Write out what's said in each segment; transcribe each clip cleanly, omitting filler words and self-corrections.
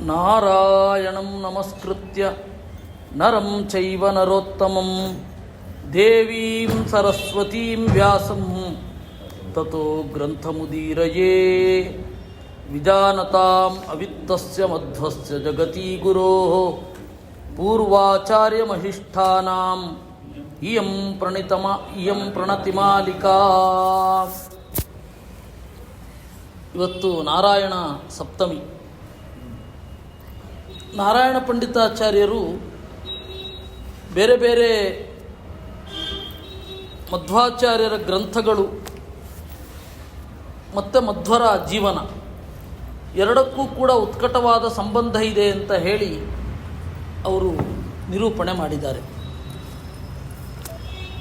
ನಾರಾಯಣಂ ನಮಸ್ಕೃತ್ಯ ನರಂ ಚೈವ ನರೋತ್ತಮಂ ದೇವೀಂ ಸರಸ್ವತೀಂ ವ್ಯಾಸಂ ತತೋ ಗ್ರಂಥಮುದೀರಯೇ ವಿಜಾನತಾಂ ಅವಿತ್ತಸ್ಯ ಮಧ್ವಸ್ಯ ಜಗತಿ ಗುರೋಃ ಪೂರ್ವಾಚಾರ್ಯಮಹಿಷ್ಠಾನಾಂ ಇಯಂ ಪ್ರಣತಿಮಾಲಿಕಾ. ಇವತ್ತು ನಾರಾಯಣ ಸಪ್ತಮಿ. ನಾರಾಯಣ ಪಂಡಿತಾಚಾರ್ಯರು ಬೇರೆ ಬೇರೆ ಮಧ್ವಾಚಾರ್ಯರ ಗ್ರಂಥಗಳು ಮತ್ತು ಮಧ್ವರ ಜೀವನ ಎರಡಕ್ಕೂ ಕೂಡ ಉತ್ಕಟವಾದ ಸಂಬಂಧ ಇದೆ ಅಂತ ಹೇಳಿ ಅವರು ನಿರೂಪಣೆ ಮಾಡಿದ್ದಾರೆ.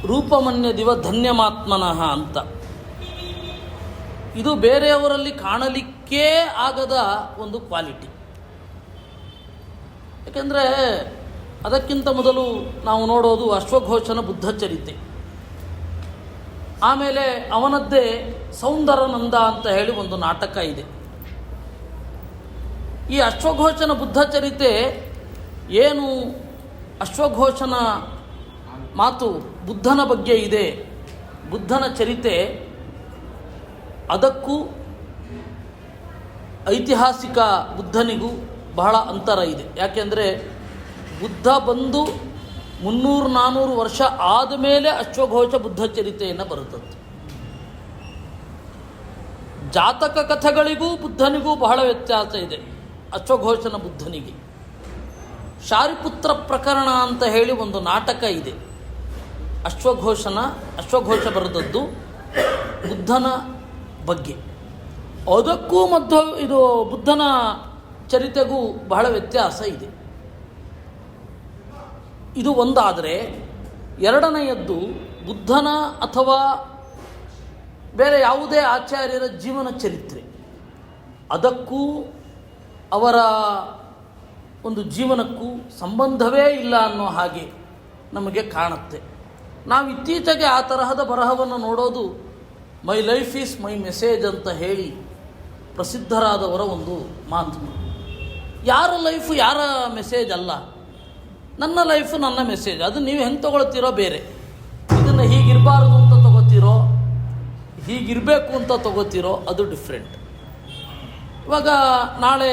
ರೂಪಮನ್ಯದಿವ ಧನ್ಯಮಾತ್ಮನಃ ಅಂತ. ಇದು ಬೇರೆಯವರಲ್ಲಿ ಕಾಣಲಿಕ್ಕೇ ಆಗದ ಒಂದು ಕ್ವಾಲಿಟಿ. ಯಾಕೆಂದರೆ ಅದಕ್ಕಿಂತ ಮೊದಲು ನಾವು ನೋಡೋದು ಅಶ್ವಘೋಷನ ಬುದ್ಧಚರಿತೆ, ಆಮೇಲೆ ಅವನದ್ದೇ ಸೌಂದರನಂದ ಅಂತ ಹೇಳಿ ಒಂದು ನಾಟಕ ಇದೆ. ಈ ಅಶ್ವಘೋಷನ ಬುದ್ಧಚರಿತೆ ಏನು ಅಶ್ವಘೋಷನ ಮಾತು ಬುದ್ಧನ ಬಗ್ಗೆ ಇದೆ, ಬುದ್ಧನ ಚರಿತೆ, ಅದಕ್ಕೂ ಐತಿಹಾಸಿಕ ಬುದ್ಧನಿಗೂ ಬಹಳ ಅಂತರ ಇದೆ. ಯಾಕೆಂದರೆ ಬುದ್ಧ ಬಂದು 300-400 ವರ್ಷ ಆದಮೇಲೆ ಅಶ್ವಘೋಷ ಬುದ್ಧ ಚರಿತೆಯನ್ನು ಬರುತ್ತದೆ. ಜಾತಕ ಕಥೆಗಳಿಗೂ ಬುದ್ಧನಿಗೂ ಬಹಳ ವ್ಯತ್ಯಾಸ ಇದೆ. ಅಶ್ವಘೋಷನ ಬುದ್ಧನಿಗೆ ಶಾರಿಪುತ್ರ ಪ್ರಕರಣ ಅಂತ ಹೇಳಿ ಒಂದು ನಾಟಕ ಇದೆ. ಅಶ್ವಘೋಷ ಬರೆದದ್ದು ಬುದ್ಧನ ಬಗ್ಗೆ. ಅದಕ್ಕೂ ಇದು ಬುದ್ಧನ ಚರಿತೆಗೂ ಬಹಳ ವ್ಯತ್ಯಾಸ ಇದೆ. ಇದು ಒಂದಾದರೆ, ಎರಡನೆಯದ್ದು ಬುದ್ಧನ ಅಥವಾ ಬೇರೆ ಯಾವುದೇ ಆಚಾರ್ಯರ ಜೀವನ ಚರಿತ್ರೆ, ಅದಕ್ಕೂ ಅವರ ಒಂದು ಜೀವನಕ್ಕೂ ಸಂಬಂಧವೇ ಇಲ್ಲ ಅನ್ನೋ ಹಾಗೆ ನಮಗೆ ಕಾಣುತ್ತೆ. ನಾವು ಇತ್ತೀಚೆಗೆ ಆ ತರಹದ ಬರಹವನ್ನು ನೋಡೋದು my life is my message ಅಂತ ಹೇಳಿ ಪ್ರಸಿದ್ಧರಾದವರ ಒಂದು ಮಾತು. ಯಾರ ಲೈಫು ಯಾರ ಮೆಸೇಜ್ ಅಲ್ಲ, ನನ್ನ ಲೈಫು ನನ್ನ ಮೆಸೇಜ್. ಅದು ನೀವು ಹೆಂಗೆ ತೊಗೊಳ್ತೀರೋ ಬೇರೆ. ಇದನ್ನು ಹೀಗಿರಬಾರ್ದು ಅಂತ ತೊಗೋತೀರೋ, ಹೀಗಿರಬೇಕು ಅಂತ ತೊಗೋತೀರೋ, ಅದು ಡಿಫ್ರೆಂಟ್. ಇವಾಗ ನಾಳೆ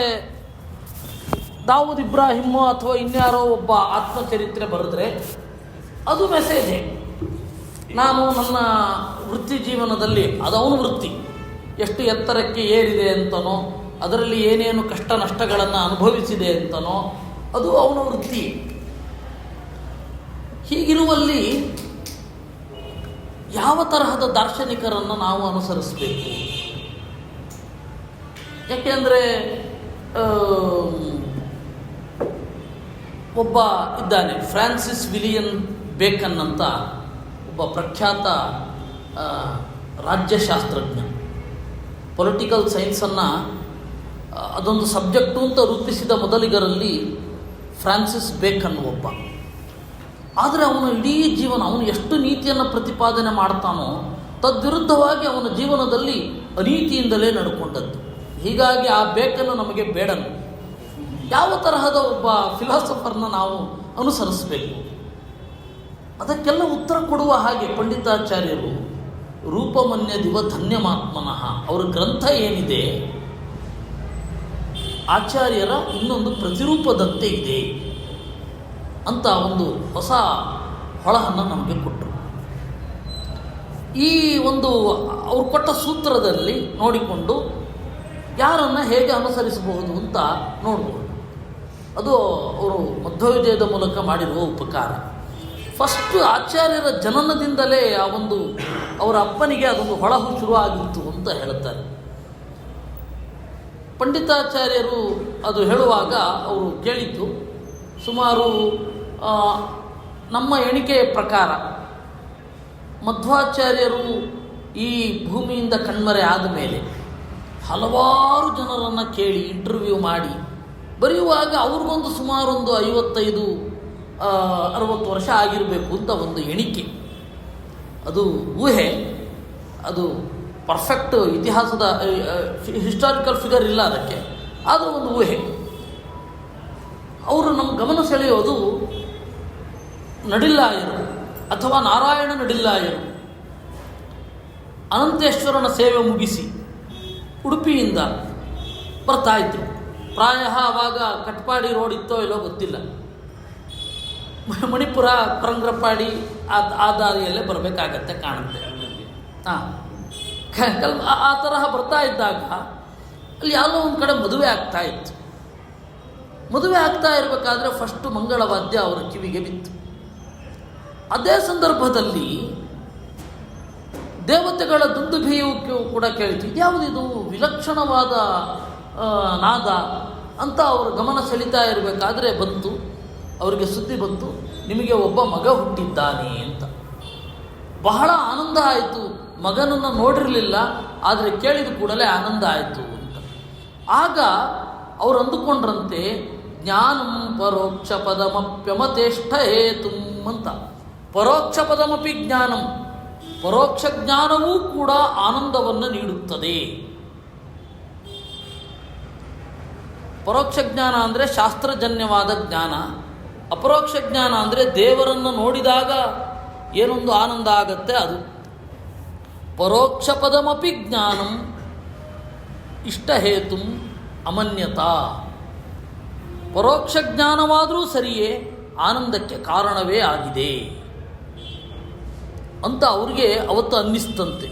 ದಾವೂದ್ ಇಬ್ರಾಹಿಮು ಅಥವಾ ಇನ್ಯಾರೋ ಒಬ್ಬ ಆತ್ಮಚರಿತ್ರೆ ಬರೆದ್ರೆ ಅದು ಮೆಸೇಜೇ. ನಾನು ನನ್ನ ವೃತ್ತಿ ಜೀವನದಲ್ಲಿ, ಅದು ಅವನ ವೃತ್ತಿ ಎಷ್ಟು ಎತ್ತರಕ್ಕೆ ಏರಿದೆ ಅಂತನೋ, ಅದರಲ್ಲಿ ಏನೇನು ಕಷ್ಟ ನಷ್ಟಗಳನ್ನು ಅನುಭವಿಸಿದೆ ಅಂತನೋ, ಅದು ಅವನ ವೃತ್ತಿ. ಹೀಗಿರುವಲ್ಲಿ ಯಾವ ತರಹದ ದಾರ್ಶನಿಕರನ್ನು ನಾವು ಅನುಸರಿಸಬೇಕು? ಯಾಕೆಂದರೆ ಒಬ್ಬ ಇದ್ದಾನೆ, ಫ್ರಾನ್ಸಿಸ್ ವಿಲಿಯಂ ಬೇಕನ್ ಅಂತ ಒಬ್ಬ ಪ್ರಖ್ಯಾತ ರಾಜ್ಯಶಾಸ್ತ್ರಜ್ಞ. ಪೊಲಿಟಿಕಲ್ ಸೈನ್ಸನ್ನು ಅದೊಂದು ಸಬ್ಜೆಕ್ಟು ಅಂತ ರೂಪಿಸಿದ ಮೊದಲಿಗರಲ್ಲಿ ಫ್ರಾನ್ಸಿಸ್ ಬೇಕನ್ ಒಬ್ಬ. ಆದರೆ ಅವನು ಇಡೀ ಜೀವನ, ಅವನು ಎಷ್ಟು ನೀತಿಯನ್ನು ಪ್ರತಿಪಾದನೆ ಮಾಡ್ತಾನೋ ತದ್ವಿರುದ್ಧವಾಗಿ ಅವನ ಜೀವನದಲ್ಲಿ ಅನೀತಿಯಿಂದಲೇ ನಡ್ಕೊಂಡದ್ದು. ಹೀಗಾಗಿ ಆ ಬೇಕನ್ ನಮಗೆ ಬೇಡನು. ಯಾವ ತರಹದ ಒಬ್ಬ ಫಿಲಾಸಫರ್ನ ನಾವು ಅನುಸರಿಸಬೇಕು? ಅದಕ್ಕೆಲ್ಲ ಉತ್ತರ ಕೊಡುವ ಹಾಗೆ ಪಂಡಿತಾಚಾರ್ಯರು ರೂಪಮನ್ಯದಿವ ಧನ್ಯಮಾತ್ಮನಃ ಅವರ ಗ್ರಂಥ ಏನಿದೆ, ಆಚಾರ್ಯರ ಇನ್ನೊಂದು ಪ್ರತಿರೂಪದಂತೆ ಇದೆ ಅಂತ ಒಂದು ಹೊಸ ಹೊಳಹನ್ನು ನಮಗೆ ಕೊಟ್ಟರು. ಈ ಒಂದು ಅವರು ಕೊಟ್ಟ ಸೂತ್ರದಲ್ಲಿ ನೋಡಿಕೊಂಡು ಯಾರನ್ನು ಹೇಗೆ ಅನುಸರಿಸಬಹುದು ಅಂತ ನೋಡ್ಬೋದು. ಅದು ಅವರು ಮಧ್ವವಿಜಯದ ಮೂಲಕ ಮಾಡಿರುವ ಉಪಕಾರ. ಫಸ್ಟು ಆಚಾರ್ಯರ ಜನನದಿಂದಲೇ ಆ ಒಂದು ಅವರ ಅಪ್ಪನಿಗೆ ಅದೊಂದು ಹೊಳಹು ಶುರುವಾಗಿತ್ತು ಅಂತ ಹೇಳ್ತಾರೆ. ಪಂಡಿತಾಚಾರ್ಯರು ಅದು ಹೇಳುವಾಗ ಅವರು ಕೇಳಿದ್ದು, ಸುಮಾರು ನಮ್ಮ ಎಣಿಕೆಯ ಪ್ರಕಾರ ಮಧ್ವಾಚಾರ್ಯರು ಈ ಭೂಮಿಯಿಂದ ಕಣ್ಮರೆ ಆದಮೇಲೆ ಹಲವಾರು ಜನರನ್ನು ಕೇಳಿ ಇಂಟರ್ವ್ಯೂ ಮಾಡಿ ಬರೆಯುವಾಗ ಅವ್ರಿಗೊಂದು ಸುಮಾರೊಂದು 55 60 ವರ್ಷ ಆಗಿರಬೇಕು ಅಂತ ಒಂದು ಎಣಿಕೆ. ಅದು ಊಹೆ, ಅದು ಪರ್ಫೆಕ್ಟ್ ಇತಿಹಾಸದ ಹಿಸ್ಟಾರಿಕಲ್ ಫಿಗರ್ ಇಲ್ಲ ಅದಕ್ಕೆ, ಆದರೂ ಒಂದು ಊಹೆ. ಅವರು ನಮ್ಮ ಗಮನ ಸೆಳೆಯೋದು ನಡಿಲ್ಲಾಯರು ಅಥವಾ ನಾರಾಯಣ ನಡಿಲ್ಲಾಯರು ಅನಂತೇಶ್ವರನ ಸೇವೆ ಮುಗಿಸಿ ಉಡುಪಿಯಿಂದ ಬರ್ತಾ ಇದ್ರು. ಪ್ರಾಯ ಆವಾಗ ಕಟ್ಪಾಡಿ ರೋಡ್ ಇತ್ತೋ ಇಲ್ಲೋ ಗೊತ್ತಿಲ್ಲ, ಮಣಿಪುರ ಪರಂಗ್ರಪಾಡಿ ಆ ದಾರಿಯಲ್ಲೇ ಬರಬೇಕಾಗತ್ತೆ ಕಾಣುತ್ತೆ. ಆ ತರಹ ಬರ್ತಾ ಇದ್ದಾಗ ಅಲ್ಲಿ ಯಾವುದೋ ಒಂದು ಕಡೆ ಮದುವೆ ಆಗ್ತಾ ಇತ್ತು. ಮದುವೆ ಆಗ್ತಾ ಇರಬೇಕಾದ್ರೆ ಫಸ್ಟು ಮಂಗಳವಾದ್ಯ ಅವರ ಕಿವಿಗೆ ಬಿತ್ತು. ಅದೇ ಸಂದರ್ಭದಲ್ಲಿ ದೇವತೆಗಳ ದುಂದುಭಿಯು ಕೂಡ ಕೇಳಿತು. ಇದ್ಯಾವುದಿದು ವಿಲಕ್ಷಣವಾದ ನಾದ ಅಂತ ಅವರು ಗಮನ ಸೆಳೀತಾ ಇರಬೇಕಾದ್ರೆ ಬಂತು, ಅವರಿಗೆ ಸುದ್ದಿ ಬಂತು, ನಿಮಗೆ ಒಬ್ಬ ಮಗ ಹುಟ್ಟಿದ್ದಾನೆ ಅಂತ. ಬಹಳ ಆನಂದ ಆಯಿತು. ಮಗನನ್ನು ನೋಡಿರಲಿಲ್ಲ, ಆದರೆ ಕೇಳಿದ ಕೂಡಲೇ ಆನಂದ ಆಯಿತು ಅಂತ. ಆಗ ಅವರು ಅಂದುಕೊಂಡ್ರಂತೆ ಜ್ಞಾನಂ ಪರೋಕ್ಷ ಪದಮಪ್ಯಮತೇಷ್ಠ ಹೇತುಂ ಅಂತ. ಪರೋಕ್ಷ ಪದಮಪಿ ಜ್ಞಾನಂ, ಪರೋಕ್ಷ ಜ್ಞಾನವೂ ಕೂಡ ಆನಂದವನ್ನು ನೀಡುತ್ತದೆ. ಪರೋಕ್ಷ ಜ್ಞಾನ ಅಂದರೆ ಶಾಸ್ತ್ರಜನ್ಯವಾದ ಜ್ಞಾನ, ಅಪರೋಕ್ಷ ಜ್ಞಾನ ಅಂದರೆ ದೇವರನ್ನು ನೋಡಿದಾಗ ಏನೊಂದು ಆನಂದ ಆಗತ್ತೆ ಅದು. ಪರೋಕ್ಷ ಪದಮಪಿ ಜ್ಞಾನಂ ಇಷ್ಟಹೇತುಂ ಅಮನ್ಯತಾ. ಪರೋಕ್ಷ ಜ್ಞಾನವಾದರೂ ಸರಿಯೇ ಆನಂದಕ್ಕೆ ಕಾರಣವೇ ಆಗಿದೆ ಅಂತ ಅವ್ರಿಗೆ ಅವತ್ತು ಅನ್ನಿಸ್ತಂತೆ.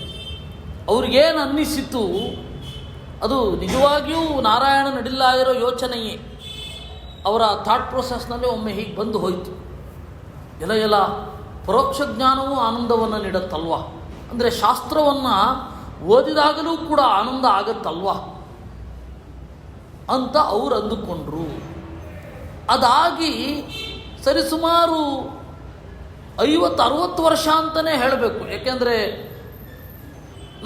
ಅವ್ರಿಗೇನು ಅನ್ನಿಸಿತು ಅದು ನಿಜವಾಗಿಯೂ ನಾರಾಯಣ ನಡಿಲ್ಲಾಯರೋ ಯೋಚನೆಯೇ. ಅವರ ಥಾಟ್ ಪ್ರೊಸೆಸ್ನಲ್ಲಿ ಒಮ್ಮೆ ಹೀಗೆ ಬಂದು ಹೋಯಿತು. ಎಲ್ಲ ಪರೋಕ್ಷ ಜ್ಞಾನವೂ ಆನಂದವನ್ನು ನೀಡುತ್ತಲ್ವ, ಅಂದರೆ ಶಾಸ್ತ್ರವನ್ನು ಓದಿದಾಗಲೂ ಕೂಡ ಆನಂದ ಆಗತ್ತಲ್ವ ಅಂತ ಅವರು ಅಂದುಕೊಂಡ್ರು. ಅದಾಗಿ ಸರಿಸುಮಾರು 50-60 ವರ್ಷ ಅಂತಲೇ ಹೇಳಬೇಕು. ಏಕೆಂದರೆ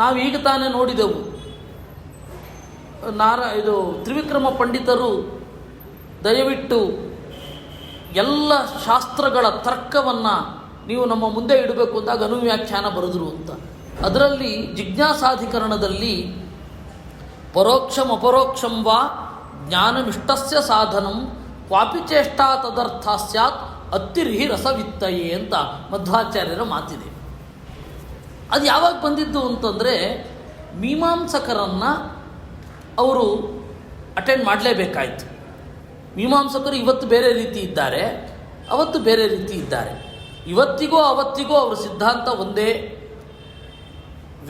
ನಾವೀಗ ತಾನೇ ನೋಡಿದೆವು, ಇದು ತ್ರಿವಿಕ್ರಮ ಪಂಡಿತರು ದಯವಿಟ್ಟು ಎಲ್ಲ ಶಾಸ್ತ್ರಗಳ ತರ್ಕವನ್ನು ನೀವು ನಮ್ಮ ಮುಂದೆ ಇಡಬೇಕು ಅಂದಾಗ ಅನುವ್ಯಾಖ್ಯಾನ ಬರೆದರು ಅಂತ. ಅದರಲ್ಲಿ ಜಿಜ್ಞಾಸಾಧಿಕರಣದಲ್ಲಿ ಪರೋಕ್ಷಂ ಅಪರೋಕ್ಷಂ ವಾ ಜ್ಞಾನಮಿಷ್ಟಸ್ಯ ಸಾಧನಂ ಕ್ವಾಪಿ ಚೇಷ್ಟಾ ತದರ್ಥ ಸ್ಯಾತ್ ಅತ್ತಿರ್ಹಿ ರಸವಿತ್ತಯೇ ಅಂತ ಮಧ್ವಾಚಾರ್ಯರ ಮಾತಿದೆ. ಅದು ಯಾವಾಗ ಬಂದಿದ್ದು ಅಂತಂದರೆ ಮೀಮಾಂಸಕರನ್ನು ಅವರು ಅಟೆಂಡ್ ಮಾಡಲೇಬೇಕಾಯಿತು. ಮೀಮಾಂಸಕರು ಇವತ್ತು ಬೇರೆ ರೀತಿ ಇದ್ದಾರೆ, ಅವತ್ತು ಬೇರೆ ರೀತಿ ಇದ್ದಾರೆ. ಇವತ್ತಿಗೂ ಅವತ್ತಿಗೂ ಅವರ ಸಿದ್ಧಾಂತ ಒಂದೇ.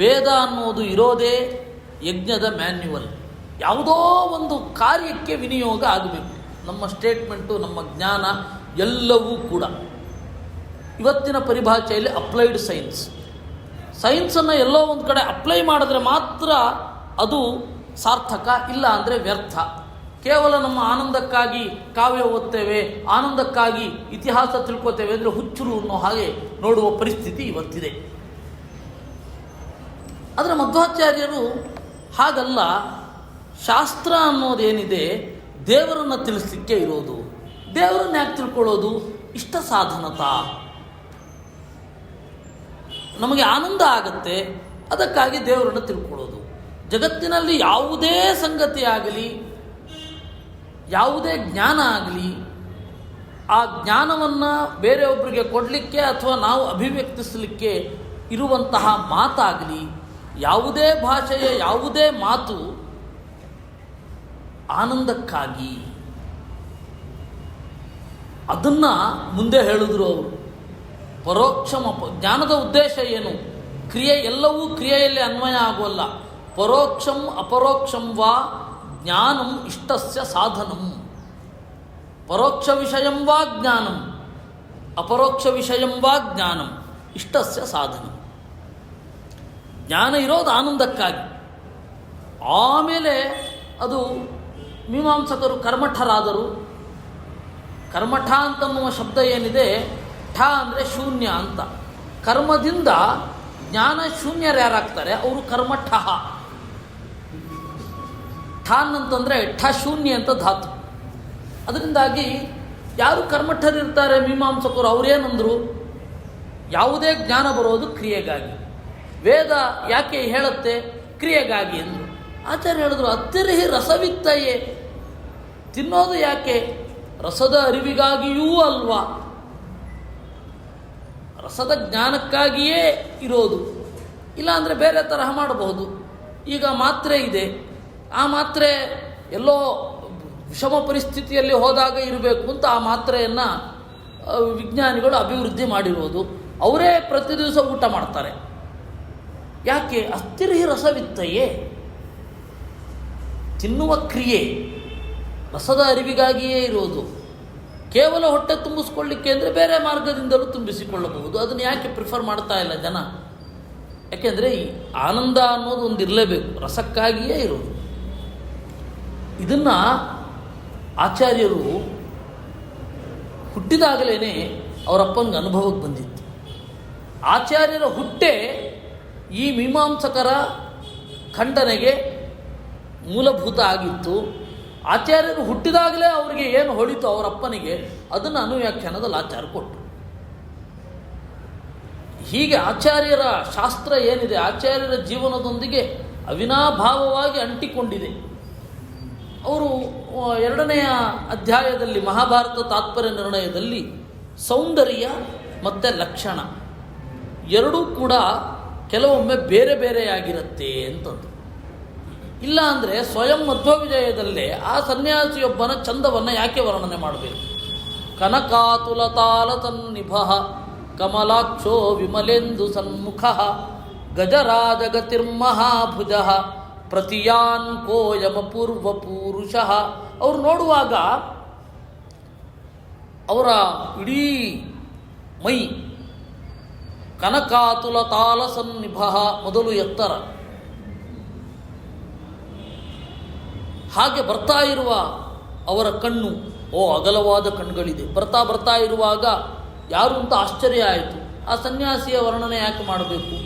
ವೇದ ಅನ್ನೋದು ಇರೋದೇ ಯಜ್ಞದ ಮ್ಯಾನ್ಯುವಲ್. ಯಾವುದೋ ಒಂದು ಕಾರ್ಯಕ್ಕೆ ವಿನಿಯೋಗ ಆಗಬೇಕು. ನಮ್ಮ ಸ್ಟೇಟ್ಮೆಂಟು, ನಮ್ಮ ಜ್ಞಾನ ಎಲ್ಲವೂ ಕೂಡ ಇವತ್ತಿನ ಪರಿಭಾಷೆಯಲ್ಲಿ ಅಪ್ಲೈಡ್ ಸೈನ್ಸ್. ಸೈನ್ಸನ್ನು ಎಲ್ಲೋ ಒಂದು ಕಡೆ ಅಪ್ಲೈ ಮಾಡಿದ್ರೆ ಮಾತ್ರ ಅದು ಸಾರ್ಥಕ, ಇಲ್ಲ ಅಂದರೆ ವ್ಯರ್ಥ. ಕೇವಲ ನಮ್ಮ ಆನಂದಕ್ಕಾಗಿ ಕಾವ್ಯ ಓದ್ತೇವೆ, ಆನಂದಕ್ಕಾಗಿ ಇತಿಹಾಸ ತಿಳ್ಕೊತೇವೆ ಅಂದರೆ ಹುಚ್ಚರು ಅನ್ನೋ ಹಾಗೆ ನೋಡುವ ಪರಿಸ್ಥಿತಿ ಇವತ್ತಿದೆ. ಆದರೆ ಮಧ್ವಾಚಾರ್ಯರು ಹಾಗಲ್ಲ. ಶಾಸ್ತ್ರ ಅನ್ನೋದೇನಿದೆ ದೇವರನ್ನು ತಿಳಿಸ್ಲಿಕ್ಕೆ ಇರೋದು. ದೇವರನ್ನು ಯಾಕೆ ತಿಳ್ಕೊಳ್ಳೋದು? ಇಷ್ಟ ಸಾಧನತಾ. ನಮಗೆ ಆನಂದ ಆಗತ್ತೆ, ಅದಕ್ಕಾಗಿ ದೇವರನ್ನು ತಿಳ್ಕೊಳ್ಳೋದು. ಜಗತ್ತಿನಲ್ಲಿ ಯಾವುದೇ ಸಂಗತಿ ಆಗಲಿ, ಯಾವುದೇ ಜ್ಞಾನ ಆಗಲಿ, ಆ ಜ್ಞಾನವನ್ನು ಬೇರೆಯೊಬ್ಬರಿಗೆ ಕೊಡಲಿಕ್ಕೆ ಅಥವಾ ನಾವು ಅಭಿವ್ಯಕ್ತಿಸಲಿಕ್ಕೆ ಇರುವಂತಹ ಮಾತಾಗಲಿ, ಯಾವುದೇ ಭಾಷೆಯ ಯಾವುದೇ ಮಾತು ಆನಂದಕ್ಕಾಗಿ. ಅದನ್ನು ಮುಂದೆ ಹೇಳಿದ್ರು ಅವರು. ಜ್ಞಾನದ ಉದ್ದೇಶ ಏನು? ಕ್ರಿಯೆ ಎಲ್ಲವೂ ಕ್ರಿಯೆಯಲ್ಲಿ ಅನ್ವಯ ಆಗೋಲ್ಲ. ಪರೋಕ್ಷಂ ಅಪರೋಕ್ಷಂ ವಾ ಜ್ಞಾನಂ ಇಷ್ಟಸ್ಯ ಸಾಧನಂ. ಪರೋಕ್ಷ ವಿಷಯಂ ವಾ ಜ್ಞಾನಂ, ಅಪರೋಕ್ಷ ವಿಷಯಂ ವಾ ಜ್ಞಾನಂ ಇಷ್ಟಸ್ಯ ಸಾಧನಂ. ಜ್ಞಾನ ಇರೋದು ಆನಂದಕ್ಕಾಗಿ. ಆಮೇಲೆ ಅದು ಮೀಮಾಂಸಕರು ಕರ್ಮಠರಾದರು. ಕರ್ಮಠ ಅಂತನ್ನುವ ಶಬ್ದ ಏನಿದೆ, ಠ ಅಂದರೆ ಶೂನ್ಯ ಅಂತ. ಕರ್ಮದಿಂದ ಜ್ಞಾನ ಶೂನ್ಯರು ಯಾರಾಗ್ತಾರೆ? ಅವರು ಕರ್ಮಠ. ಠಾನ್ ಅಂತಂದರೆ ಠ ಶೂನ್ಯ ಅಂತ ಧಾತು. ಅದರಿಂದಾಗಿ ಯಾರು ಕರ್ಮಠರಿರ್ತಾರೆ ಮೀಮಾಂಸಕರು, ಅವರೇನಂದರು? ಯಾವುದೇ ಜ್ಞಾನ ಬರೋದು ಕ್ರಿಯೆಗಾಗಿ, ವೇದ ಯಾಕೆ ಹೇಳುತ್ತೆ? ಕ್ರಿಯೆಗಾಗಿ ಅಂದರು. ಆಚಾರ್ಯ ಹೇಳಿದ್ರು ಅತ್ತಿರಹಿ ರಸವಿತ್ತಯೇ, ತಿನ್ನೋದು ಯಾಕೆ? ರಸದ ಅರಿವಿಗಾಗಿಯೂ ಅಲ್ವಾ, ರಸದ ಜ್ಞಾನಕ್ಕಾಗಿಯೇ ಇರೋದು. ಇಲ್ಲಾಂದರೆ ಬೇರೆ ತರಹ ಮಾಡಬಹುದು. ಈಗ ಮಾತ್ರೆ ಇದೆ, ಆ ಮಾತ್ರೆ ಎಲ್ಲೋ ವಿಷಮ ಪರಿಸ್ಥಿತಿಯಲ್ಲಿ ಹೋದಾಗ ಇರಬೇಕು ಅಂತ ಆ ಮಾತ್ರೆಯನ್ನು ವಿಜ್ಞಾನಿಗಳು ಅಭಿವೃದ್ಧಿ ಮಾಡಿರೋದು. ಅವರೇ ಪ್ರತಿ ದಿವಸ ಊಟ ಮಾಡ್ತಾರೆ. ಯಾಕೆ? ಅಸ್ಥಿರಹಿ ರಸವಿತ್ತಯೇ, ತಿನ್ನುವ ಕ್ರಿಯೆ ರಸದ ಅರಿವಿಗಾಗಿಯೇ ಇರೋದು. ಕೇವಲ ಹೊಟ್ಟೆ ತುಂಬಿಸ್ಕೊಳ್ಳಿಕ್ಕೆ ಅಂದರೆ ಬೇರೆ ಮಾರ್ಗದಿಂದಲೂ ತುಂಬಿಸಿಕೊಳ್ಳಬಹುದು. ಅದನ್ನು ಯಾಕೆ ಪ್ರಿಫರ್ ಮಾಡ್ತಾ ಇಲ್ಲ ಜನ? ಯಾಕೆಂದರೆ ಈ ಆನಂದ ಅನ್ನೋದು ಒಂದು ಇರಲೇಬೇಕು, ರಸಕ್ಕಾಗಿಯೇ ಇರೋದು. ಇದನ್ನು ಆಚಾರ್ಯರು ಹುಟ್ಟಿದಾಗಲೇ ಅವರಪ್ಪನಿಗೆ ಅನುಭವಕ್ಕೆ ಬಂದಿತ್ತು. ಆಚಾರ್ಯರ ಹುಟ್ಟೆ ಈ ಮೀಮಾಂಸಕರ ಖಂಡನೆಗೆ ಮೂಲಭೂತ ಆಗಿತ್ತು. ಆಚಾರ್ಯರು ಹುಟ್ಟಿದಾಗಲೇ ಅವರಿಗೆ ಏನು ಹೊಳಿತು ಅವರಪ್ಪನಿಗೆ, ಅದನ್ನು ಅನುವ್ಯಾಖ್ಯಾನದಲ್ಲಿ ಆಚಾರ್ಯ ಕೊಟ್ಟರು. ಹೀಗೆ ಆಚಾರ್ಯರ ಶಾಸ್ತ್ರ ಏನಿದೆ ಆಚಾರ್ಯರ ಜೀವನದೊಂದಿಗೆ ಅವಿನಾಭಾವವಾಗಿ ಅಂಟಿಕೊಂಡಿದೆ. ಅವರು 2ನೇ ಅಧ್ಯಾಯದಲ್ಲಿ ಮಹಾಭಾರತ ತಾತ್ಪರ್ಯ ನಿರ್ಣಯದಲ್ಲಿ ಸೌಂದರ್ಯ ಮತ್ತು ಲಕ್ಷಣ ಎರಡೂ ಕೂಡ ಕೆಲವೊಮ್ಮೆ ಬೇರೆ ಬೇರೆಯಾಗಿರುತ್ತೆ ಅಂತಂದು. ಇಲ್ಲ ಅಂದರೆ ಸ್ವಯಂ ಮಧ್ವವಿಜಯದಲ್ಲೇ ಆ ಸನ್ಯಾಸಿಯೊಬ್ಬನ ಚಂದವನ್ನು ಯಾಕೆ ವರ್ಣನೆ ಮಾಡಬೇಕು? ಕನಕಾತುಲತಾಲ ತನ್ನಿಭ ಕಮಲಾಕ್ಷೋ ವಿಮಲೇಂದು ಸನ್ಮುಖ ಗಜರಾಜಗತಿರ್ಮಹಾಭುಜ ಪ್ರತಿಯಾನ್ ಕೋಯಮ ಪೂರ್ವ ಪೂರುಷಃ. ಅವರು ನೋಡುವಾಗ ಅವರ ಇಡೀ ಮೈ ಕನಕಾತುಲತಾಲ ಸನ್ನಿಭ, ಮೊದಲು ಎತ್ತರ, ಹಾಗೆ ಬರ್ತಾ ಇರುವ ಅವರ ಕಣ್ಣು, ಅಗಲವಾದ ಕಣ್ಣುಗಳಿದೆ. ಬರ್ತಾ ಇರುವಾಗ ಯಾರು ಅಂತ ಆಶ್ಚರ್ಯ ಆಯಿತು. ಆ ಸನ್ಯಾಸಿಯ ವರ್ಣನೆ ಯಾಕೆ ಮಾಡಬೇಕು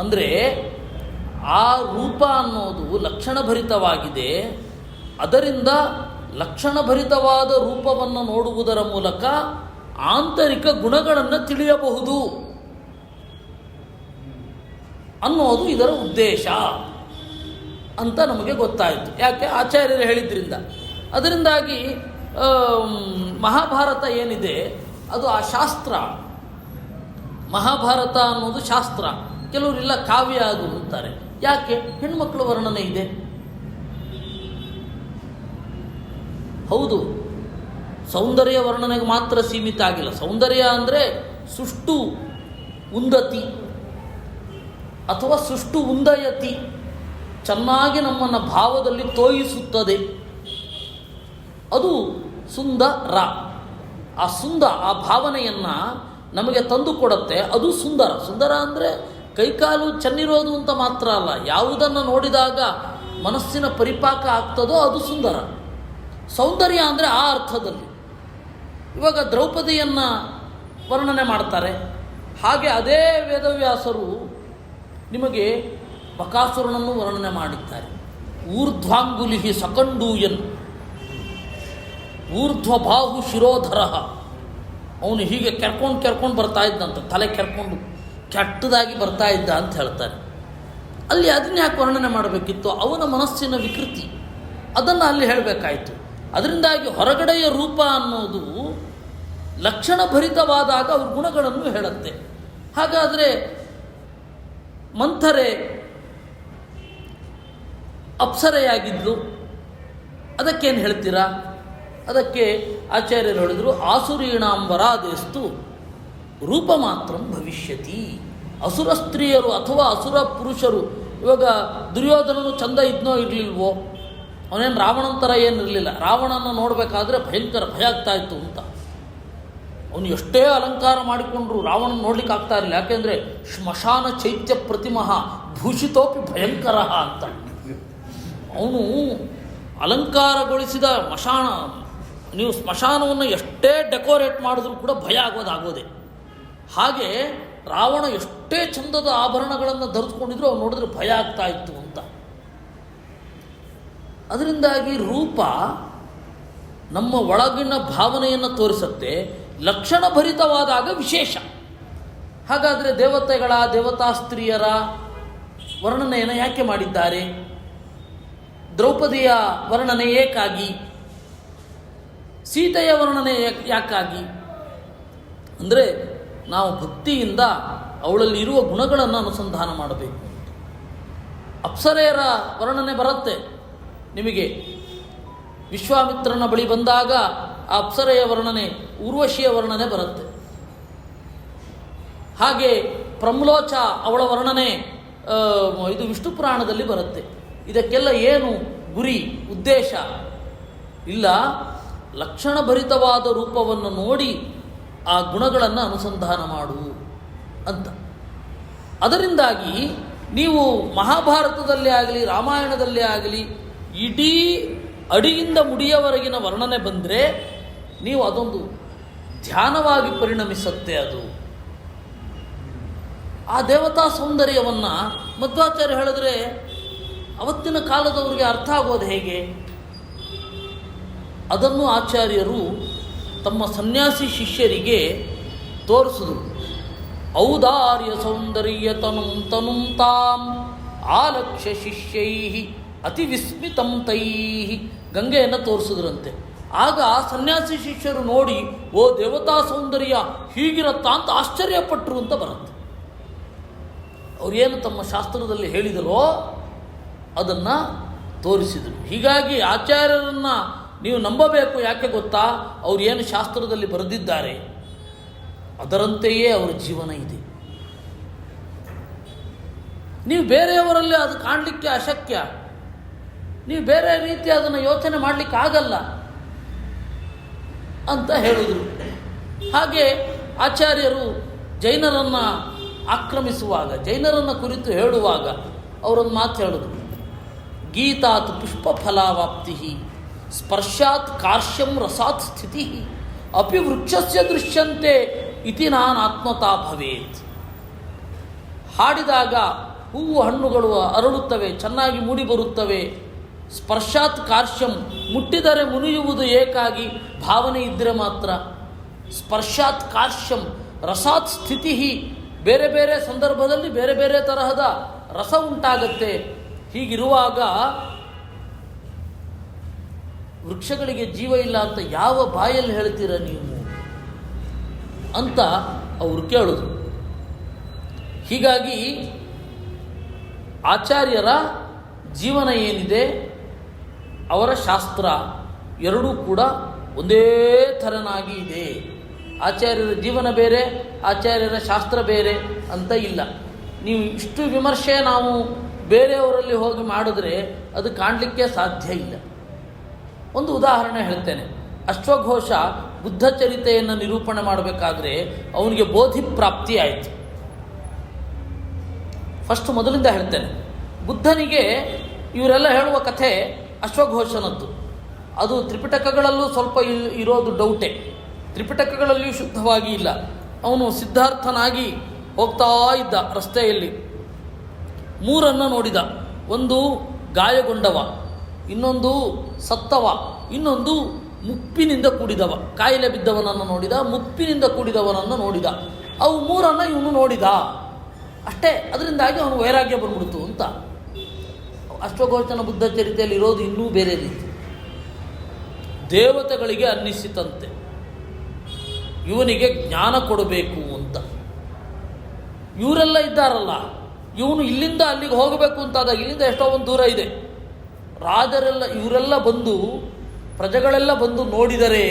ಅಂದರೆ, ಆ ರೂಪ ಅನ್ನೋದು ಲಕ್ಷಣಭರಿತವಾಗಿದೆ. ಅದರಿಂದ ಲಕ್ಷಣಭರಿತವಾದ ರೂಪವನ್ನು ನೋಡುವುದರ ಮೂಲಕ ಆಂತರಿಕ ಗುಣಗಳನ್ನು ತಿಳಿಯಬಹುದು ಅನ್ನೋದು ಇದರ ಉದ್ದೇಶ ಅಂತ ನಮಗೆ ಗೊತ್ತಾಯಿತು. ಯಾಕೆ? ಆಚಾರ್ಯರು ಹೇಳಿದ್ರಿಂದ. ಅದರಿಂದಾಗಿ ಮಹಾಭಾರತ ಏನಿದೆ ಅದು ಆ ಶಾಸ್ತ್ರ. ಮಹಾಭಾರತ ಅನ್ನೋದು ಶಾಸ್ತ್ರ. ಕೆಲವರಿಲ್ಲ ಕಾವ್ಯ ಅದು ಅಂತಾರೆ. ಯಾಕೆ? ಹೆಣ್ಮಕ್ಳ ವರ್ಣನೆ ಇದೆ. ಹೌದು, ಸೌಂದರ್ಯ ವರ್ಣನೆಗೆ ಮಾತ್ರ ಸೀಮಿತ ಆಗಿಲ್ಲ. ಸೌಂದರ್ಯ ಅಂದರೆ ಸುಷ್ಟು ಉಂದತಿ ಅಥವಾ ಸುಷ್ಟು ಉಂದಯತಿ, ಚೆನ್ನಾಗಿ ನಮ್ಮನ್ನು ಭಾವದಲ್ಲಿ ತೋಯಿಸುತ್ತದೆ. ಅದು ಸುಂದರ. ಆ ಭಾವನೆಯನ್ನು ನಮಗೆ ತಂದು ಕೊಡುತ್ತೆ. ಅದು ಸುಂದರ. ಸುಂದರ ಅಂದರೆ ಕೈಕಾಲು ಚೆನ್ನಿರೋದು ಅಂತ ಮಾತ್ರ ಅಲ್ಲ, ಯಾವುದನ್ನು ನೋಡಿದಾಗ ಮನಸ್ಸಿನ ಪರಿಪಾಕ ಆಗ್ತದೋ ಅದು ಸುಂದರ. ಸೌಂದರ್ಯ ಅಂದರೆ ಆ ಅರ್ಥದಲ್ಲಿ. ಇವಾಗ ದ್ರೌಪದಿಯನ್ನು ವರ್ಣನೆ ಮಾಡ್ತಾರೆ. ಹಾಗೆ ಅದೇ ವೇದವ್ಯಾಸರು ನಿಮಗೆ ಬಕಾಸುರನನ್ನು ವರ್ಣನೆ ಮಾಡಿದ್ದಾರೆ. ಊರ್ಧ್ವಾಂಗುಲಿ ಸಕಂಡೂಯನ್ ಊರ್ಧ್ವಬಾಹು ಶಿರೋಧರ. ಅವನು ಹೀಗೆ ಕೆರ್ಕೊಂಡು ಬರ್ತಾ ಇದ್ದಂತ, ತಲೆ ಕೆರ್ಕೊಂಡು ಕೆಟ್ಟದಾಗಿ ಬರ್ತಾ ಇದ್ದ ಅಂತ ಹೇಳ್ತಾರೆ. ಅಲ್ಲಿ ಅದನ್ನ ಯಾಕೆ ವರ್ಣನೆ ಮಾಡಬೇಕಿತ್ತು? ಅವನ ಮನಸ್ಸಿನ ವಿಕೃತಿ, ಅದನ್ನು ಅಲ್ಲಿ ಹೇಳಬೇಕಾಯಿತು. ಅದರಿಂದಾಗಿ ಹೊರಗಡೆಯ ರೂಪ ಅನ್ನೋದು ಲಕ್ಷಣಭರಿತವಾದಾಗ ಅವ್ರ ಗುಣಗಳನ್ನು ಹೇಳುತ್ತೆ. ಹಾಗಾದರೆ ಮಂಥರೆ ಅಪ್ಸರೆಯಾಗಿದ್ಲು, ಅದಕ್ಕೇನು ಹೇಳ್ತೀರಾ? ಅದಕ್ಕೆ ಆಚಾರ್ಯರು ಹೇಳಿದರು, ಆಸುರೀಣಾಂಬರಾದೇಸ್ತು ರೂಪ ಮಾತ್ರ ಭವಿಷ್ಯತಿ. ಅಸುರ ಸ್ತ್ರೀಯರು ಅಥವಾ ಅಸುರ ಪುರುಷರು, ಇವಾಗ ದುರ್ಯೋಧನನು ಚಂದ ಇದ್ನೋ ಇರಲಿಲ್ವೋ, ಅವನೇನು ರಾವಣನ ಥರ ಏನಿರಲಿಲ್ಲ. ರಾವಣನ ನೋಡಬೇಕಾದ್ರೆ ಭಯಂಕರ ಭಯ ಆಗ್ತಾ ಇತ್ತು ಅಂತ. ಅವನು ಎಷ್ಟೇ ಅಲಂಕಾರ ಮಾಡಿಕೊಂಡ್ರು ರಾವಣನ ನೋಡ್ಲಿಕ್ಕೆ ಆಗ್ತಾ ಇರಲಿಲ್ಲ. ಯಾಕೆಂದರೆ ಶ್ಮಶಾನ ಚೈತ್ಯ ಪ್ರತಿಮಃ ಭೂಷಿತೋಪಿ ಭಯಂಕರ ಅಂತ. ಅವನು ಅಲಂಕಾರಗೊಳಿಸಿದ ನೀವು ಸ್ಮಶಾನವನ್ನು ಎಷ್ಟೇ ಡೆಕೋರೇಟ್ ಮಾಡಿದ್ರೂ ಕೂಡ ಭಯ ಆಗೋದೇ. ಹಾಗೆ ರಾವಣ ಎಷ್ಟೇ ಚಂದದ ಆಭರಣಗಳನ್ನು ಧರಿಸ್ಕೊಂಡಿದ್ರು ಅವ್ನು ನೋಡಿದ್ರೆ ಭಯ ಆಗ್ತಾ ಇತ್ತು ಅಂತ. ಅದರಿಂದಾಗಿ ರೂಪ ನಮ್ಮ ಒಳಗಿನ ಭಾವನೆಯನ್ನು ತೋರಿಸುತ್ತೆ. ಲಕ್ಷಣಭರಿತವಾದಾಗ ವಿಶೇಷ. ಹಾಗಾದರೆ ದೇವತೆಗಳ ದೇವತಾ ಸ್ತ್ರೀಯರ ವರ್ಣನೆಯನ್ನು ಯಾಕೆ ಮಾಡಿದ್ದಾರೆ? ದ್ರೌಪದಿಯ ವರ್ಣನೆ ಏಕಾಗಿ? ಸೀತೆಯ ವರ್ಣನೆ ಯಾಕಾಗಿ? ಅಂದರೆ ನಾವು ಭಕ್ತಿಯಿಂದ ಅವಳಲ್ಲಿ ಇರುವ ಗುಣಗಳನ್ನು ಅನುಸಂಧಾನ ಮಾಡಬೇಕು. ಅಪ್ಸರೆಯರ ವರ್ಣನೆ ಬರುತ್ತೆ ನಿಮಗೆ. ವಿಶ್ವಾಮಿತ್ರನ ಬಳಿ ಬಂದಾಗ ಆ ಅಪ್ಸರೆಯ ವರ್ಣನೆ, ಊರ್ವಶಿಯ ವರ್ಣನೆ ಬರುತ್ತೆ. ಹಾಗೆ ಪ್ರಮ್ಲೋಚ ಅವಳ ವರ್ಣನೆ ಇದು ವಿಷ್ಣು ಪುರಾಣದಲ್ಲಿ ಬರುತ್ತೆ. ಇದಕ್ಕೆಲ್ಲ ಏನು ಗುರಿ, ಉದ್ದೇಶ ಇಲ್ಲ. ಲಕ್ಷಣಭರಿತವಾದ ರೂಪವನ್ನು ನೋಡಿ ಆ ಗುಣಗಳನ್ನು ಅನುಸಂಧಾನ ಮಾಡು ಅಂತ. ಅದರಿಂದಾಗಿ ನೀವು ಮಹಾಭಾರತದಲ್ಲೇ ಆಗಲಿ ರಾಮಾಯಣದಲ್ಲೇ ಆಗಲಿ ಇಡೀ ಅಡಿಯಿಂದ ಮುಡಿಯವರೆಗಿನ ವರ್ಣನೆ ಬಂದರೆ ನೀವು ಅದೊಂದು ಧ್ಯಾನವಾಗಿ ಪರಿಣಮಿಸುತ್ತೆ. ಅದು ಆ ದೇವತಾ ಸೌಂದರ್ಯವನ್ನು ಮಧ್ವಾಚಾರ್ಯ ಹೇಳಿದ್ರೆ ಅವತ್ತಿನ ಕಾಲದವರಿಗೆ ಅರ್ಥ ಆಗೋದು ಹೇಗೆ? ಅದನ್ನು ಆಚಾರ್ಯರು ತಮ್ಮ ಸನ್ಯಾಸಿ ಶಿಷ್ಯರಿಗೆ ತೋರಿಸಿದರು. ಔದಾರ್ಯ ಸೌಂದರ್ಯ ತನುಂ ತನುಂ ತಾಂ ಆಲಕ್ಷ್ಯ ಶಿಷ್ಯೈ ಅತಿ ವಿಸ್ಮಿತಂ ತೈ ಗಂಗೆಯನ್ನು ತೋರಿಸಿದ್ರಂತೆ. ಆಗ ಸನ್ಯಾಸಿ ಶಿಷ್ಯರು ನೋಡಿ, ಓ ದೇವತಾ ಸೌಂದರ್ಯ ಹೀಗಿರತ್ತಾ ಅಂತ ಆಶ್ಚರ್ಯಪಟ್ಟರು ಅಂತ ಬರುತ್ತೆ. ಅವರೇನು ತಮ್ಮ ಶಾಸ್ತ್ರದಲ್ಲಿ ಹೇಳಿದರೋ ಅದನ್ನು ತೋರಿಸಿದರು. ಹೀಗಾಗಿ ಆಚಾರ್ಯರನ್ನು ನೀವು ನಂಬಬೇಕು. ಯಾಕೆ ಗೊತ್ತಾ? ಅವರು ಏನು ಶಾಸ್ತ್ರದಲ್ಲಿ ಬರೆದಿದ್ದಾರೆ ಅದರಂತೆಯೇ ಅವರ ಜೀವನ ಇದೆ. ನೀವು ಬೇರೆಯವರಲ್ಲಿ ಅದು ಕಾಣಲಿಕ್ಕೆ ಅಶಕ್ಯ. ನೀವು ಬೇರೆ ರೀತಿ ಅದನ್ನು ಯೋಚನೆ ಮಾಡಲಿಕ್ಕೆ ಆಗಲ್ಲ ಅಂತ ಹೇಳಿದರು. ಹಾಗೆ ಆಚಾರ್ಯರು ಜೈನರನ್ನು ಆಕ್ರಮಿಸುವಾಗ, ಜೈನರನ್ನು ಕುರಿತು ಹೇಳುವಾಗ ಅವರೊಂದು ಮಾತು ಹೇಳಿದರು. ಗೀತಾತ್ ಪುಷ್ಪ ಫಲಾವಾಪ್ತಿ ಸ್ಪರ್ಶಾತ್ ಕಾರ್ಶ್ಯಂ ರಸಾತ್ ಸ್ಥಿತಿ ಅಪಿ ವೃಕ್ಷಸ್ಯ ದೃಶ್ಯಂತೆ ಇತಿ ನಾನು ಆತ್ಮತಾ ಭವೇತ್. ಹಾಡಿದಾಗ ಹೂವು ಹಣ್ಣುಗಳು ಅರಳುತ್ತವೆ, ಚೆನ್ನಾಗಿ ಮೂಡಿ ಬರುತ್ತವೆ. ಸ್ಪರ್ಶಾತ್ ಕಾರ್ಶ್ಯಂ, ಮುಟ್ಟಿದರೆ ಮುನಿಯುವುದು ಏಕಾಗಿ ಭಾವನೆ ಇದ್ದರೆ ಮಾತ್ರ. ಸ್ಪರ್ಶಾತ್ ಕಾರ್ಶ್ಯಂ ರಸಾತ್ ಸ್ಥಿತಿ, ಬೇರೆ ಬೇರೆ ಸಂದರ್ಭದಲ್ಲಿ ಬೇರೆ ಬೇರೆ ತರಹದ ರಸ ಉಂಟಾಗತ್ತೆ. ಹೀಗಿರುವಾಗ ವೃಕ್ಷಗಳಿಗೆ ಜೀವ ಇಲ್ಲ ಅಂತ ಯಾವ ಬಾಯಲ್ಲಿ ಹೇಳ್ತೀರ ನೀವು ಅಂತ ಅವರು ಕೇಳಿದ್ರು. ಹೀಗಾಗಿ ಆಚಾರ್ಯರ ಜೀವನ ಏನಿದೆ, ಅವರ ಶಾಸ್ತ್ರ ಎರಡೂ ಕೂಡ ಒಂದೇ ಥರನಾಗಿ ಇದೆ. ಆಚಾರ್ಯರ ಜೀವನ ಬೇರೆ, ಆಚಾರ್ಯರ ಶಾಸ್ತ್ರ ಬೇರೆ ಅಂತ ಇಲ್ಲ. ನೀವು ಇಷ್ಟು ವಿಮರ್ಶೆ ನಾವು ಬೇರೆಯವರಲ್ಲಿ ಹೋಗಿ ಮಾಡಿದ್ರೆ ಅದು ಕಾಣಲಿಕ್ಕೆ ಸಾಧ್ಯ ಇಲ್ಲ. ಒಂದು ಉದಾಹರಣೆ ಹೇಳ್ತೇನೆ. ಅಶ್ವಘೋಷ ಬುದ್ಧ ಚರಿತೆಯನ್ನು ನಿರೂಪಣೆ ಮಾಡಬೇಕಾದ್ರೆ ಅವನಿಗೆ ಬೋಧಿ ಪ್ರಾಪ್ತಿ ಆಯಿತು. ಫಸ್ಟ್ ಮೊದಲಿಂದ ಹೇಳ್ತೇನೆ. ಬುದ್ಧನಿಗೆ ಇವರೆಲ್ಲ ಹೇಳುವ ಕಥೆ ಅಶ್ವಘೋಷನದ್ದು. ಅದು ತ್ರಿಪಿಟಕಗಳಲ್ಲೂ ಸ್ವಲ್ಪ ಇರೋದು ಡೌಟೆ, ತ್ರಿಪಿಟಕಗಳಲ್ಲಿಯೂ ಶುದ್ಧವಾಗಿ ಇಲ್ಲ. ಅವನು ಸಿದ್ಧಾರ್ಥನಾಗಿ ಹೋಗ್ತಾ ಇದ್ದ ರಸ್ತೆಯಲ್ಲಿ. ಮೂರನ್ನು ನೋಡಿದ. ಒಂದು ಗಾಯಗೊಂಡವ, ಇನ್ನೊಂದು ಸತ್ತವ, ಇನ್ನೊಂದು ಮುಪ್ಪಿನಿಂದ ಕೂಡಿದವ. ಕಾಯಿಲೆ ಬಿದ್ದವನನ್ನು ನೋಡಿದ, ಮುಪ್ಪಿನಿಂದ ಕೂಡಿದವನನ್ನು ನೋಡಿದ. ಅವು ಮೂರನ್ನು ಇವನು ನೋಡಿದ ಅಷ್ಟೇ. ಅದರಿಂದಾಗಿ ಅವನು ವೈರಾಗ್ಯ ಬಂದ್ಬಿಡ್ತು ಅಂತ. ಅಶ್ವಘೋಷನ ಬುದ್ಧ ಚರಿತೆಯಲ್ಲಿ ಇರೋದು ಇನ್ನೂ ಬೇರೆ ರೀತಿ. ದೇವತೆಗಳಿಗೆ ಅನ್ನಿಸಿತಂತೆ ಇವನಿಗೆ ಜ್ಞಾನ ಕೊಡಬೇಕು ಅಂತ. ಇವರೆಲ್ಲ ಇದ್ದಾರಲ್ಲ, ಇವನು ಇಲ್ಲಿಂದ ಅಲ್ಲಿಗೆ ಹೋಗಬೇಕು ಅಂತಾದಾಗ ಇಲ್ಲಿಂದ ಎಷ್ಟೋ ಒಂದು ದೂರ ಇದೆ. ರಾಜರೆಲ್ಲ ಇವರೆಲ್ಲ ಬಂದು, ಪ್ರಜೆಗಳೆಲ್ಲ ಬಂದು ನೋಡಿದರೆ